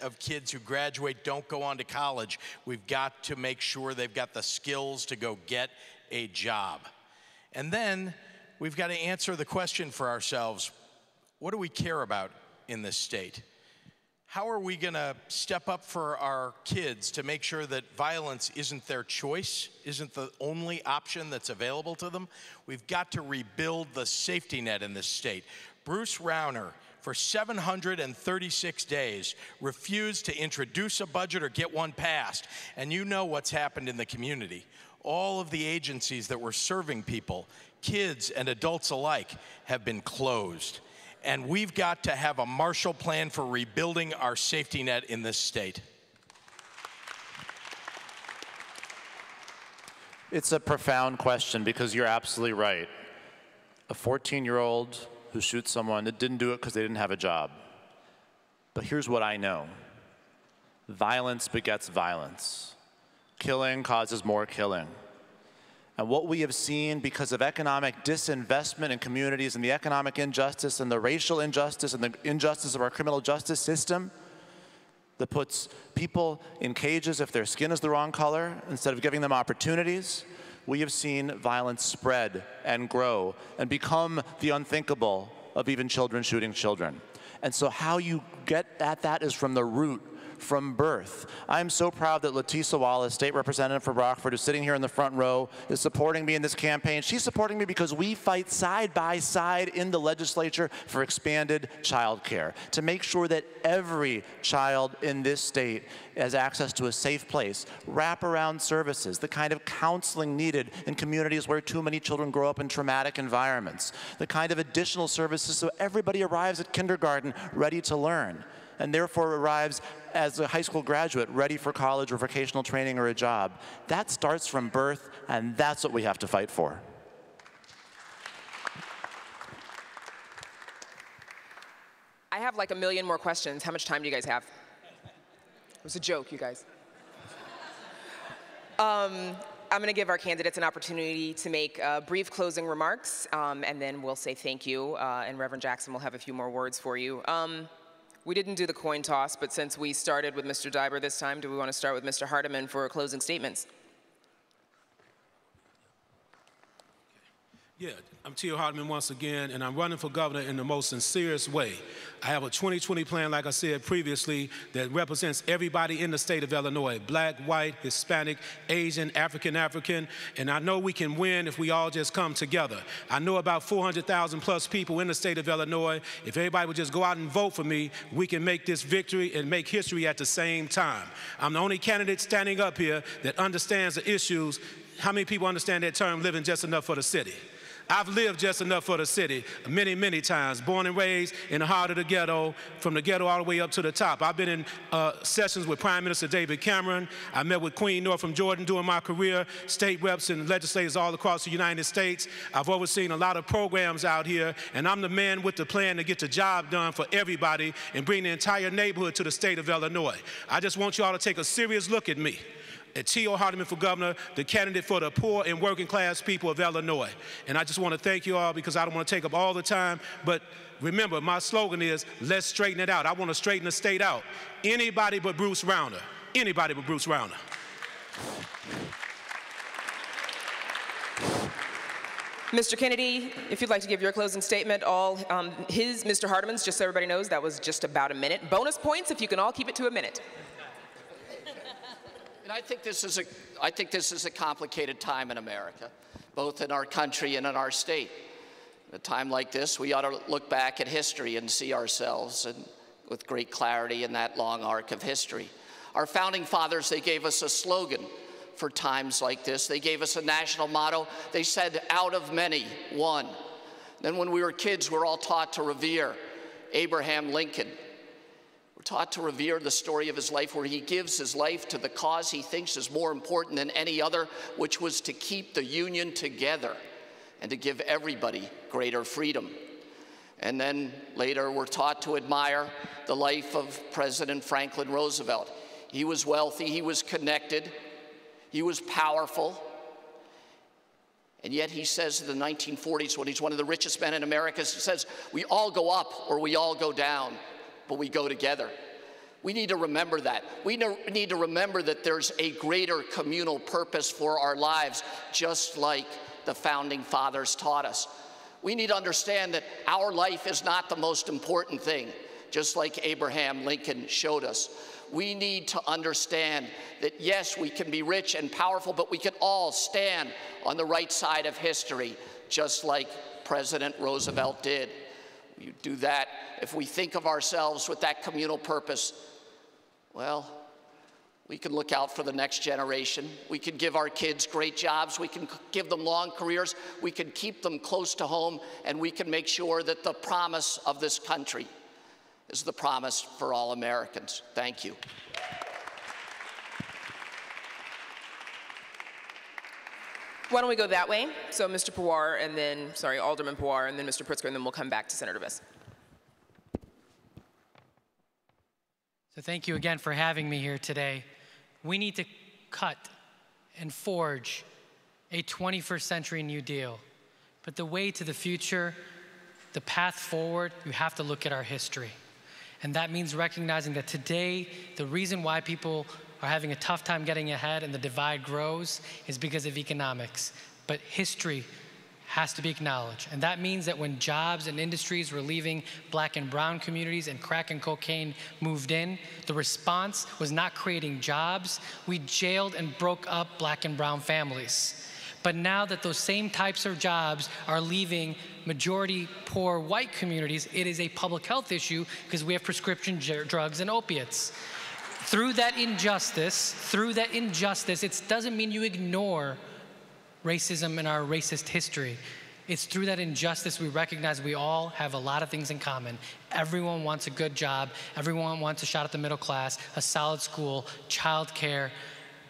S10: of kids who graduate don't go on to college. We've got to make sure they've got the skills to go get a job. And then we've got to answer the question for ourselves, what do we care about in this state? How are we going to step up for our kids to make sure that violence isn't their choice, isn't the only option that's available to them? We've got to rebuild the safety net in this state. Bruce Rauner, for 736 days, refused to introduce a budget or get one passed. And you know what's happened in the community. All of the agencies that were serving people, kids and adults alike, have been closed. And we've got to have a Marshall Plan for rebuilding our safety net in this state.
S5: It's a profound question because you're absolutely right. A 14-year-old who shoots someone that didn't do it because they didn't have a job. But here's what I know. Violence begets violence. Killing causes more killing. And what we have seen because of economic disinvestment in communities and the economic injustice and the racial injustice and the injustice of our criminal justice system that puts people in cages if their skin is the wrong color instead of giving them opportunities, we have seen violence spread and grow and become the unthinkable of even children shooting children. And so how you get at that is from the root, from birth. I'm so proud that Letisa Wallace, State Representative for Rockford, who's sitting here in the front row, is supporting me in this campaign. She's supporting me because we fight side by side in the legislature for expanded child care, to make sure that every child in this state has access to a safe place, wraparound services, the kind of counseling needed in communities where too many children grow up in traumatic environments, the kind of additional services so everybody arrives at kindergarten ready to learn, and therefore arrives as a high school graduate ready for college or vocational training or a job. That starts from birth, and that's what we have to fight for.
S4: I have like a million more questions. How much time do you guys have? It was a joke, you guys. I'm going to give our candidates an opportunity to make brief closing remarks, and then we'll say thank you, and Reverend Jackson will have a few more words for you. We didn't do the coin toss, but since we started with Mr. Diber this time, do we want to start with Mr. Hardiman for closing statements?
S7: Yeah, I'm T.O. Hardiman once again, and I'm running for governor in the most sincerest way. I have a 2020 plan, like I said previously, that represents everybody in the state of Illinois, black, white, Hispanic, Asian, African, and I know we can win if we all just come together. I know about 400,000 plus people in the state of Illinois. If everybody would just go out and vote for me, we can make this victory and make history at the same time. I'm the only candidate standing up here that understands the issues. How many people understand that term, living just enough for the city? I've lived just enough for the city many, many times, born and raised in the heart of the ghetto, from the ghetto all the way up to the top. I've been in sessions with Prime Minister David Cameron. I met with Queen Northam Jordan during my career, state reps and legislators all across the United States. I've overseen a lot of programs out here, and I'm the man with the plan to get the job done for everybody and bring the entire neighborhood to the state of Illinois. I just want you all to take a serious look at me. T.O. Hardiman for governor, the candidate for the poor and working class people of Illinois. And I just want to thank you all because I don't want to take up all the time, but remember, my slogan is, let's straighten it out. I want to straighten the state out. Anybody but Bruce Rauner. Anybody but Bruce Rauner.
S4: Mr. Kennedy, if you'd like to give your closing statement, Mr. Hardiman's, just so everybody knows, that was just about a minute. Bonus points if you can all keep it to a minute.
S8: And I think this is a complicated time in America, both in our country and in our state. At a time like this, we ought to look back at history and see ourselves with great clarity in that long arc of history. Our founding fathers, they gave us a slogan for times like this. They gave us a national motto. They said, out of many, one. Then when we were kids, we were all taught to revere Abraham Lincoln. We're taught to revere the story of his life, where he gives his life to the cause he thinks is more important than any other, which was to keep the Union together and to give everybody greater freedom. And then later, we're taught to admire the life of President Franklin Roosevelt. He was wealthy, he was connected, he was powerful. And yet he says in the 1940s, when he's one of the richest men in America, he says, we all go up or we all go down, but we go together. We need to remember that. We need to remember that there's a greater communal purpose for our lives, just like the founding fathers taught us. We need to understand that our life is not the most important thing. just like Abraham Lincoln showed us. We need to understand that, yes, we can be rich and powerful, but we can all stand on the right side of history, just like President Roosevelt did. You do that, if we think of ourselves with that communal purpose, well, we can look out for the next generation. We can give our kids great jobs. We can give them long careers. We can keep them close to home, and we can make sure that the promise of this country is the promise for all Americans. Thank you.
S4: Why don't we go that way? So Mr. Pawar and then, sorry, Alderman Pawar and then Mr. Pritzker, and then we'll come back to Senator Viss.
S9: So thank you again for having me here today. We need to cut and forge a 21st century New Deal. But the way to the future, the path forward, you have to look at our history. And that means recognizing that today, the reason why people are having a tough time getting ahead and the divide grows is because of economics. But history has to be acknowledged. And that means that when jobs and industries were leaving black and brown communities and crack and cocaine moved in, the response was not creating jobs. We jailed and broke up black and brown families. But now that those same types of jobs are leaving majority poor white communities, it is a public health issue because we have prescription drugs and opiates. Through that injustice, it doesn't mean you ignore racism and our racist history. It's through that injustice we recognize we all have a lot of things in common. Everyone wants a good job. Everyone wants a shot at the middle class, a solid school, child care,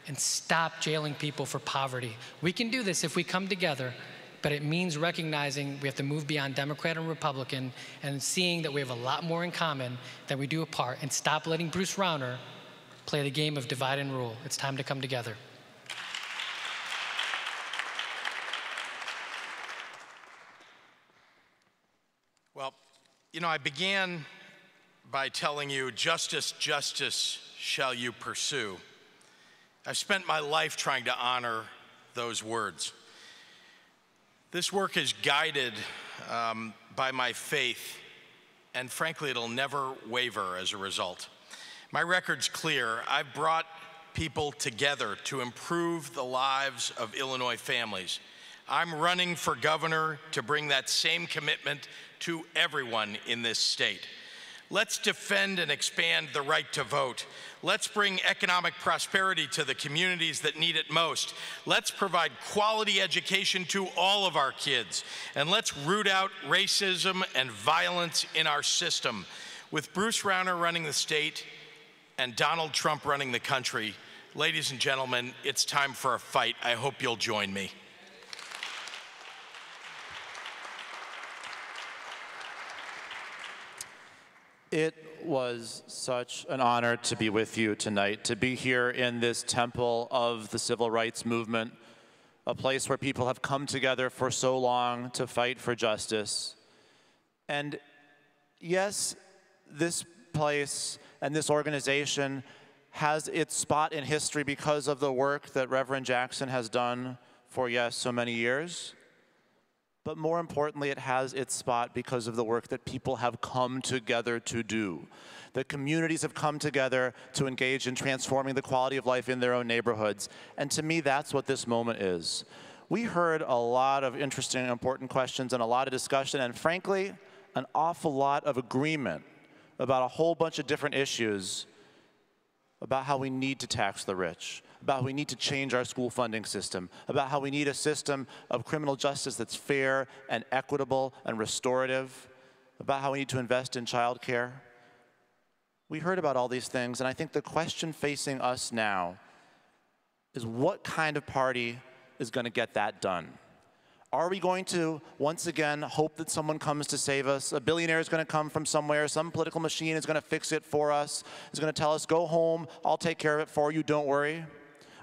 S9: and stop jailing people for poverty. We can do this if we come together, but it means recognizing we have to move beyond Democrat and Republican and seeing that we have a lot more in common than we do apart, and stop letting Bruce Rauner play the game of divide and rule. It's time to come together.
S10: Well, you know, I began by telling you, justice, justice shall you pursue. I've spent my life trying to honor those words. This work is guided by my faith, and frankly, it'll never waver as a result. My record's clear. I've brought people together to improve the lives of Illinois families. I'm running for governor to bring that same commitment to everyone in this state. Let's defend and expand the right to vote. Let's bring economic prosperity to the communities that need it most. Let's provide quality education to all of our kids. And let's root out racism and violence in our system. With Bruce Rauner running the state and Donald Trump running the country, ladies and gentlemen, it's time for a fight. I hope you'll join me.
S5: It was such an honor to be with you tonight, to be here in this temple of the civil rights movement, a place where people have come together for so long to fight for justice. And yes, this place and this organization has its spot in history because of the work that Reverend Jackson has done for, yes, so many years. But more importantly, it has its spot because of the work that people have come together to do. The communities have come together to engage in transforming the quality of life in their own neighborhoods. And to me, that's what this moment is. We heard a lot of interesting and important questions and a lot of discussion, and frankly, an awful lot of agreement about a whole bunch of different issues about how we need to tax the rich, about how we need to change our school funding system, about how we need a system of criminal justice that's fair and equitable and restorative, about how we need to invest in child care. We heard about all these things, and I think the question facing us now is what kind of party is going to get that done? Are we going to, once again, hope that someone comes to save us? A billionaire is going to come from somewhere. Some political machine is going to fix it for us. Is going to tell us, go home, I'll take care of it for you, don't worry.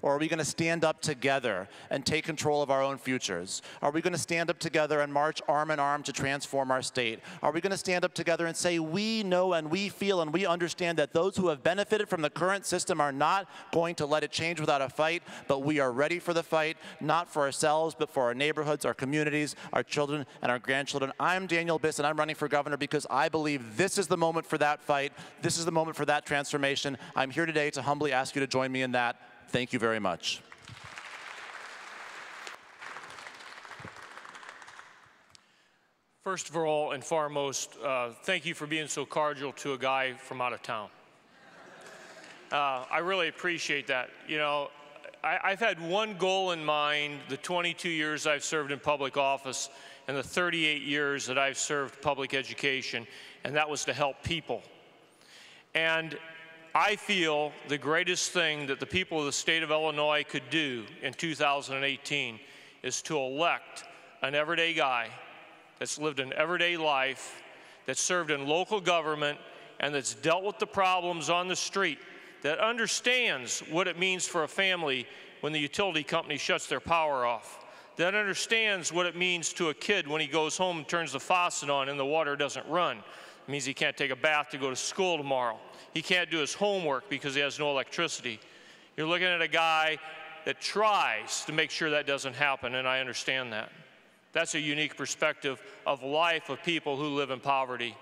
S5: Or are we going to stand up together and take control of our own futures? Are we going to stand up together and march arm in arm to transform our state? Are we going to stand up together and say, we know and we feel and we understand that those who have benefited from the current system are not going to let it change without a fight, but we are ready for the fight, not for ourselves, but for our neighborhoods, our communities, our children, and our grandchildren. I'm Daniel Biss, and I'm running for governor because I believe this is the moment for that fight. This is the moment for that transformation. I'm here today to humbly ask you to join me in that. Thank you very much.
S6: First of all and foremost, thank you for being so cordial to a guy from out of town. I really appreciate that. You know, I've had one goal in mind the 22 years I've served in public office and the 38 years that I've served public education, and that was to help people. And I feel the greatest thing that the people of the state of Illinois could do in 2018 is to elect an everyday guy that's lived an everyday life, that's served in local government, and that's dealt with the problems on the street, that understands what it means for a family when the utility company shuts their power off, that understands what it means to a kid when he goes home and turns the faucet on and the water doesn't run. It means he can't take a bath to go to school tomorrow. He can't do his homework because he has no electricity. You're looking at a guy that tries to make sure that doesn't happen, and I understand that. That's a unique perspective of life of people who live in poverty.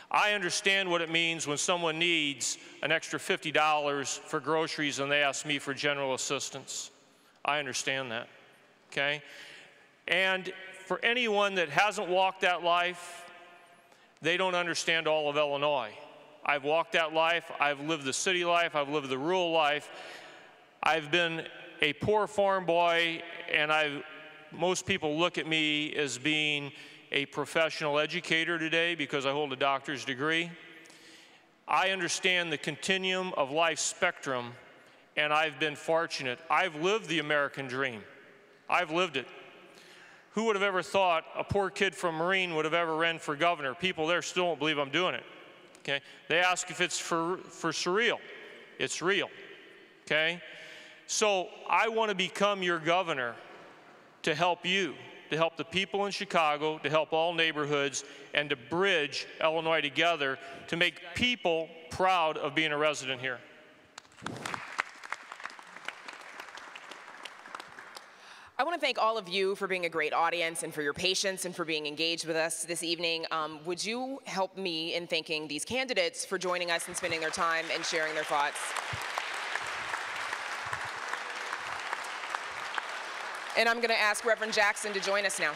S6: I understand what it means when someone needs an extra $50 for groceries and they ask me for general assistance. I understand that, okay? And for anyone that hasn't walked that life, they don't understand all of Illinois. I've walked that life, I've lived the city life, I've lived the rural life. I've been a poor farm boy, and most people look at me as being a professional educator today because I hold a doctor's degree. I understand the continuum of life spectrum, and I've been fortunate. I've lived the American dream. I've lived it. Who would have ever thought a poor kid from Marine would have ever ran for governor? People there still don't believe I'm doing it. Okay? They ask if it's for surreal. It's real. Okay? So I want to become your governor to help you, to help the people in Chicago, to help all neighborhoods, and to bridge Illinois together to make people proud of being a resident here.
S4: I want to thank all of you for being a great audience and for your patience and for being engaged with us this evening. Would you help me in thanking these candidates for joining us and spending their time and sharing their thoughts? And I'm going to ask Reverend Jackson to join us now.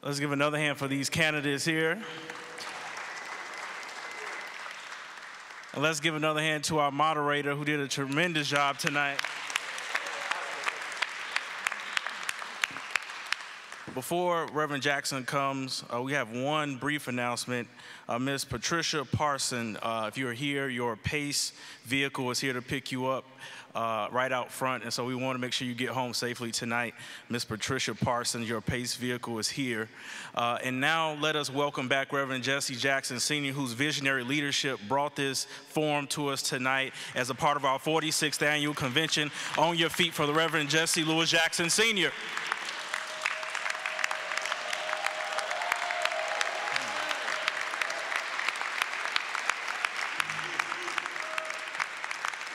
S11: Let's give another hand for these candidates here. And let's give another hand to our moderator who did a tremendous job tonight. Before Reverend Jackson comes, we have one brief announcement. Ms. Patricia Parson, if you're here, your PACE vehicle is here to pick you up right out front, and so we want to make sure you get home safely tonight. Ms. Patricia Parson, your PACE vehicle is here. And now let us welcome back Reverend Jesse Jackson, Sr., whose visionary leadership brought this forum to us tonight as a part of our 46th annual convention. On your feet for the Reverend Jesse Louis Jackson, Sr.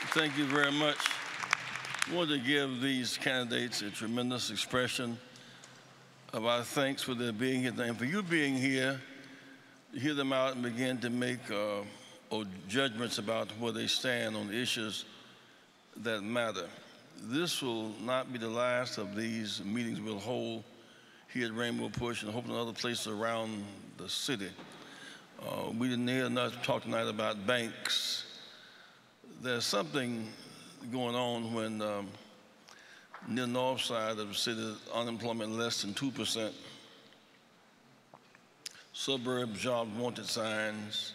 S1: Thank you very much. I want to give these candidates a tremendous expression of our thanks for their being here and for you being here to hear them out and begin to make judgments about where they stand on issues that matter. This will not be the last of these meetings we'll hold here at Rainbow Push and hopefully other places around the city. We didn't hear enough talk tonight about banks. There's something going on when near the north side of the city, unemployment less than 2%. Suburb job wanted signs.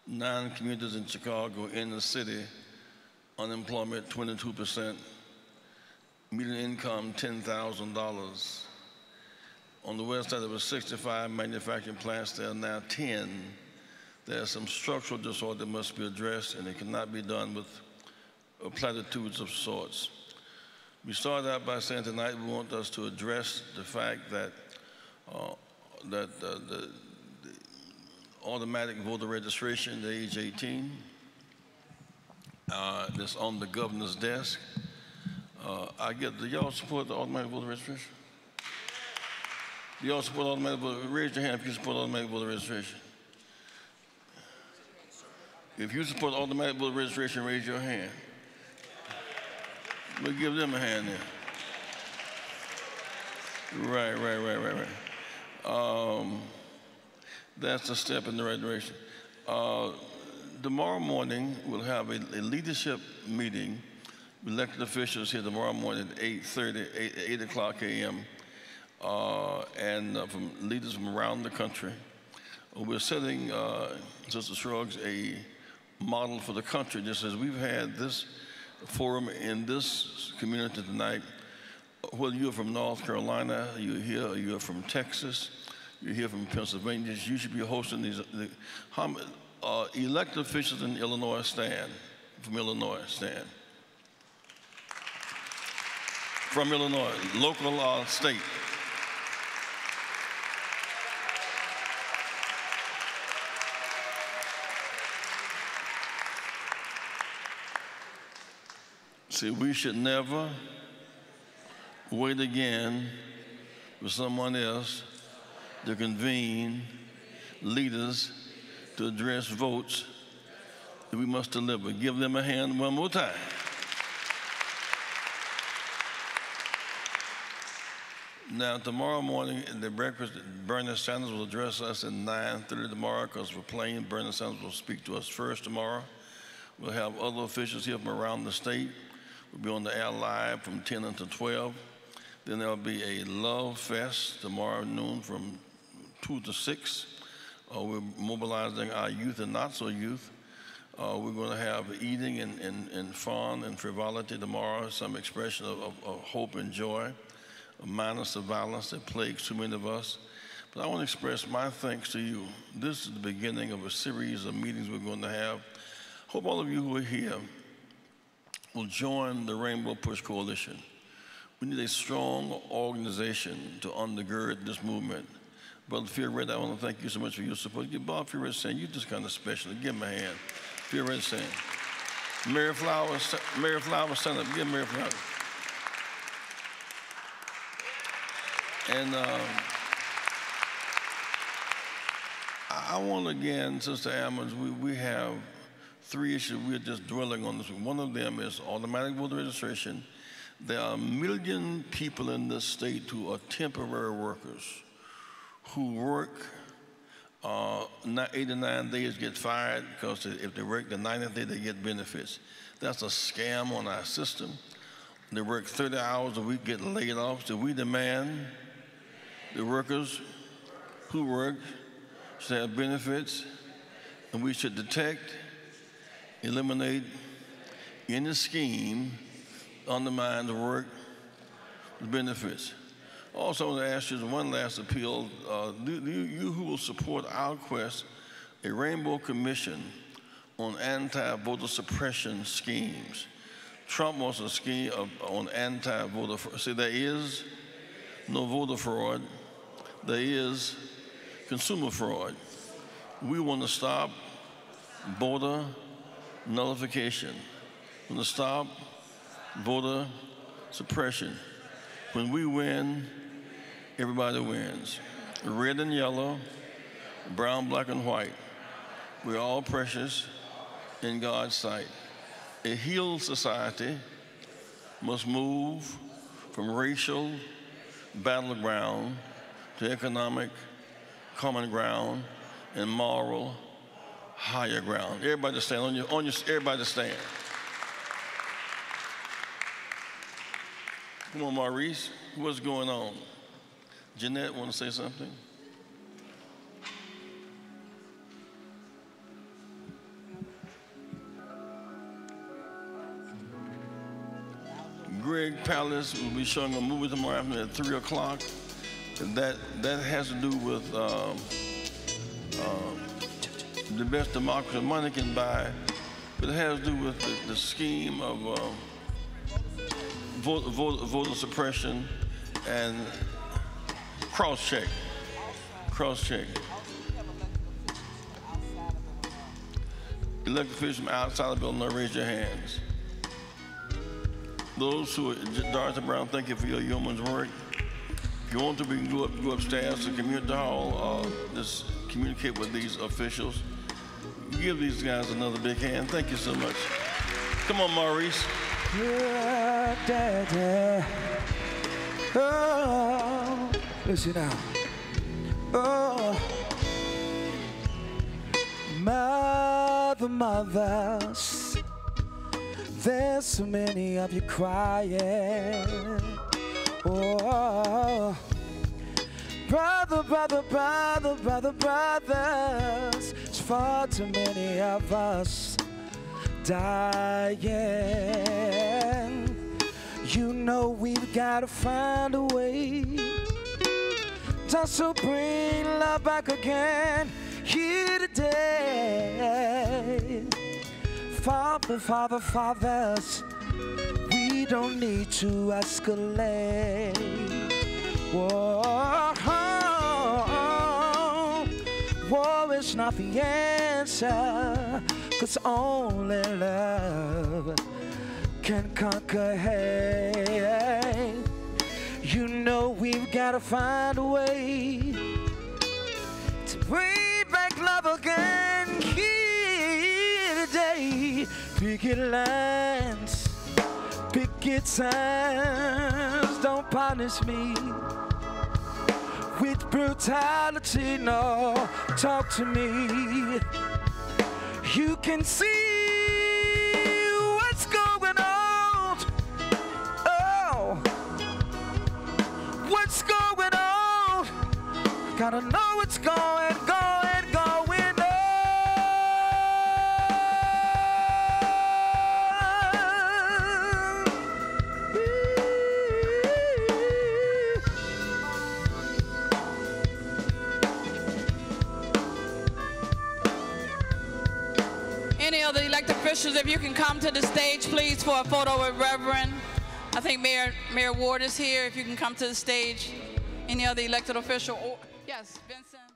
S1: 9 communities in Chicago in the city, unemployment 22%, median income $10,000. On the west side, there were 65 manufacturing plants. There are now 10. There's some structural disorder that must be addressed, and it cannot be done with platitudes of sorts. We started out by saying tonight we want us to address the fact that the automatic voter registration at age 18 that's on the governor's desk. Do y'all support the automatic voter registration? Do y'all support automatic voter? Raise your hand if you support automatic voter registration. If you support automatic voter registration, raise your hand. We'll give them a hand then. Right. That's a step in the right direction. Tomorrow morning, we'll have a leadership meeting with elected officials here tomorrow morning at 8 o'clock a.m. And from leaders from around the country. We're setting, Sister Shrugs, a model for the country, just as we've had this forum in this community tonight. Whether you're from North Carolina, you're here, or you're from Texas, you're here from Pennsylvania, you should be hosting these. Elected officials in Illinois stand. From Illinois stand. From Illinois, local, state. See, we should never wait again for someone else to convene leaders to address votes that we must deliver. Give them a hand one more time. Now, tomorrow morning at the breakfast, Bernie Sanders will address us at 9:30 tomorrow because we're playing. Bernie Sanders will speak to us first tomorrow. We'll have other officials here from around the state. We'll be on the air live from 10 until 12. Then there'll be a love fest tomorrow noon from 2 to 6. We're mobilizing our youth and not so youth. We're going to have eating and fun and frivolity tomorrow, some expression of hope and joy, minus the violence that plagues too many of us. But I want to express my thanks to you. This is the beginning of a series of meetings we're going to have. Hope all of you who are here will join the Rainbow Push Coalition. We need a strong organization to undergird this movement. Brother Fioret, I want to thank you so much for your support. Give Bob Fioret saying you're just kind of special. Give him a hand. Fioret saying. Mary Flowers, stand up. Give Mary Flowers. And I want again, Sister Ammons, we have 3 issues we're just dwelling on this week. One of them is automatic voter registration. There are 1 million people in this state who are temporary workers who work 89 days, get fired because if they work the 90th day, they get benefits. That's a scam on our system. They work 30 hours a week, get laid off. So we demand the workers who work should have benefits, and we should detect, eliminate any scheme undermine the work, the benefits. Also, I want to ask you one last appeal. You who will support our quest, a Rainbow Commission on anti-voter suppression schemes. Trump wants a scheme on anti-voter fraud. See, there is no voter fraud. There is consumer fraud. We want to stop voter nullification. We want to stop voter suppression. When we win, everybody wins. Red and yellow, brown, black, and white. We're all precious in God's sight. A healed society must move from racial battleground to economic common ground and moral higher ground. Everybody stand everybody stand. Come on, Maurice, what's going on? Jeanette, want to say something? Greg Palace will be showing a movie tomorrow afternoon at 3 o'clock. that has to do with the best democracy money can buy, but it has to do with the scheme of voter suppression and cross-check. Elected officials from outside the building, raise your hands. Those who are, Dorothy Brown, thank you for your yeoman's work. If you want to, we can go upstairs to community hall, just communicate with these officials. Give these guys another big hand. Thank you so much. Come on, Maurice.
S12: Yeah, Daddy. Oh, listen now. Oh, mothers, there's so many of you crying. Oh, brothers, it's far too many of us dying. You know we've got to find a way just to bring love back again here today. Fathers, we don't need to escalate. War is not the answer, 'cause only love can conquer hate. You know we've got to find a way to bring back love again here today. Picket lines, picket signs, don't punish me with brutality, no, talk to me. You can see what's going on. Oh, what's going on? Gotta know what's going on.
S13: Any of the elected officials, if you can come to the stage, please, for a photo with Reverend. I think Mayor Ward is here. If you can come to the stage. Any other elected official? Yes, Vincent.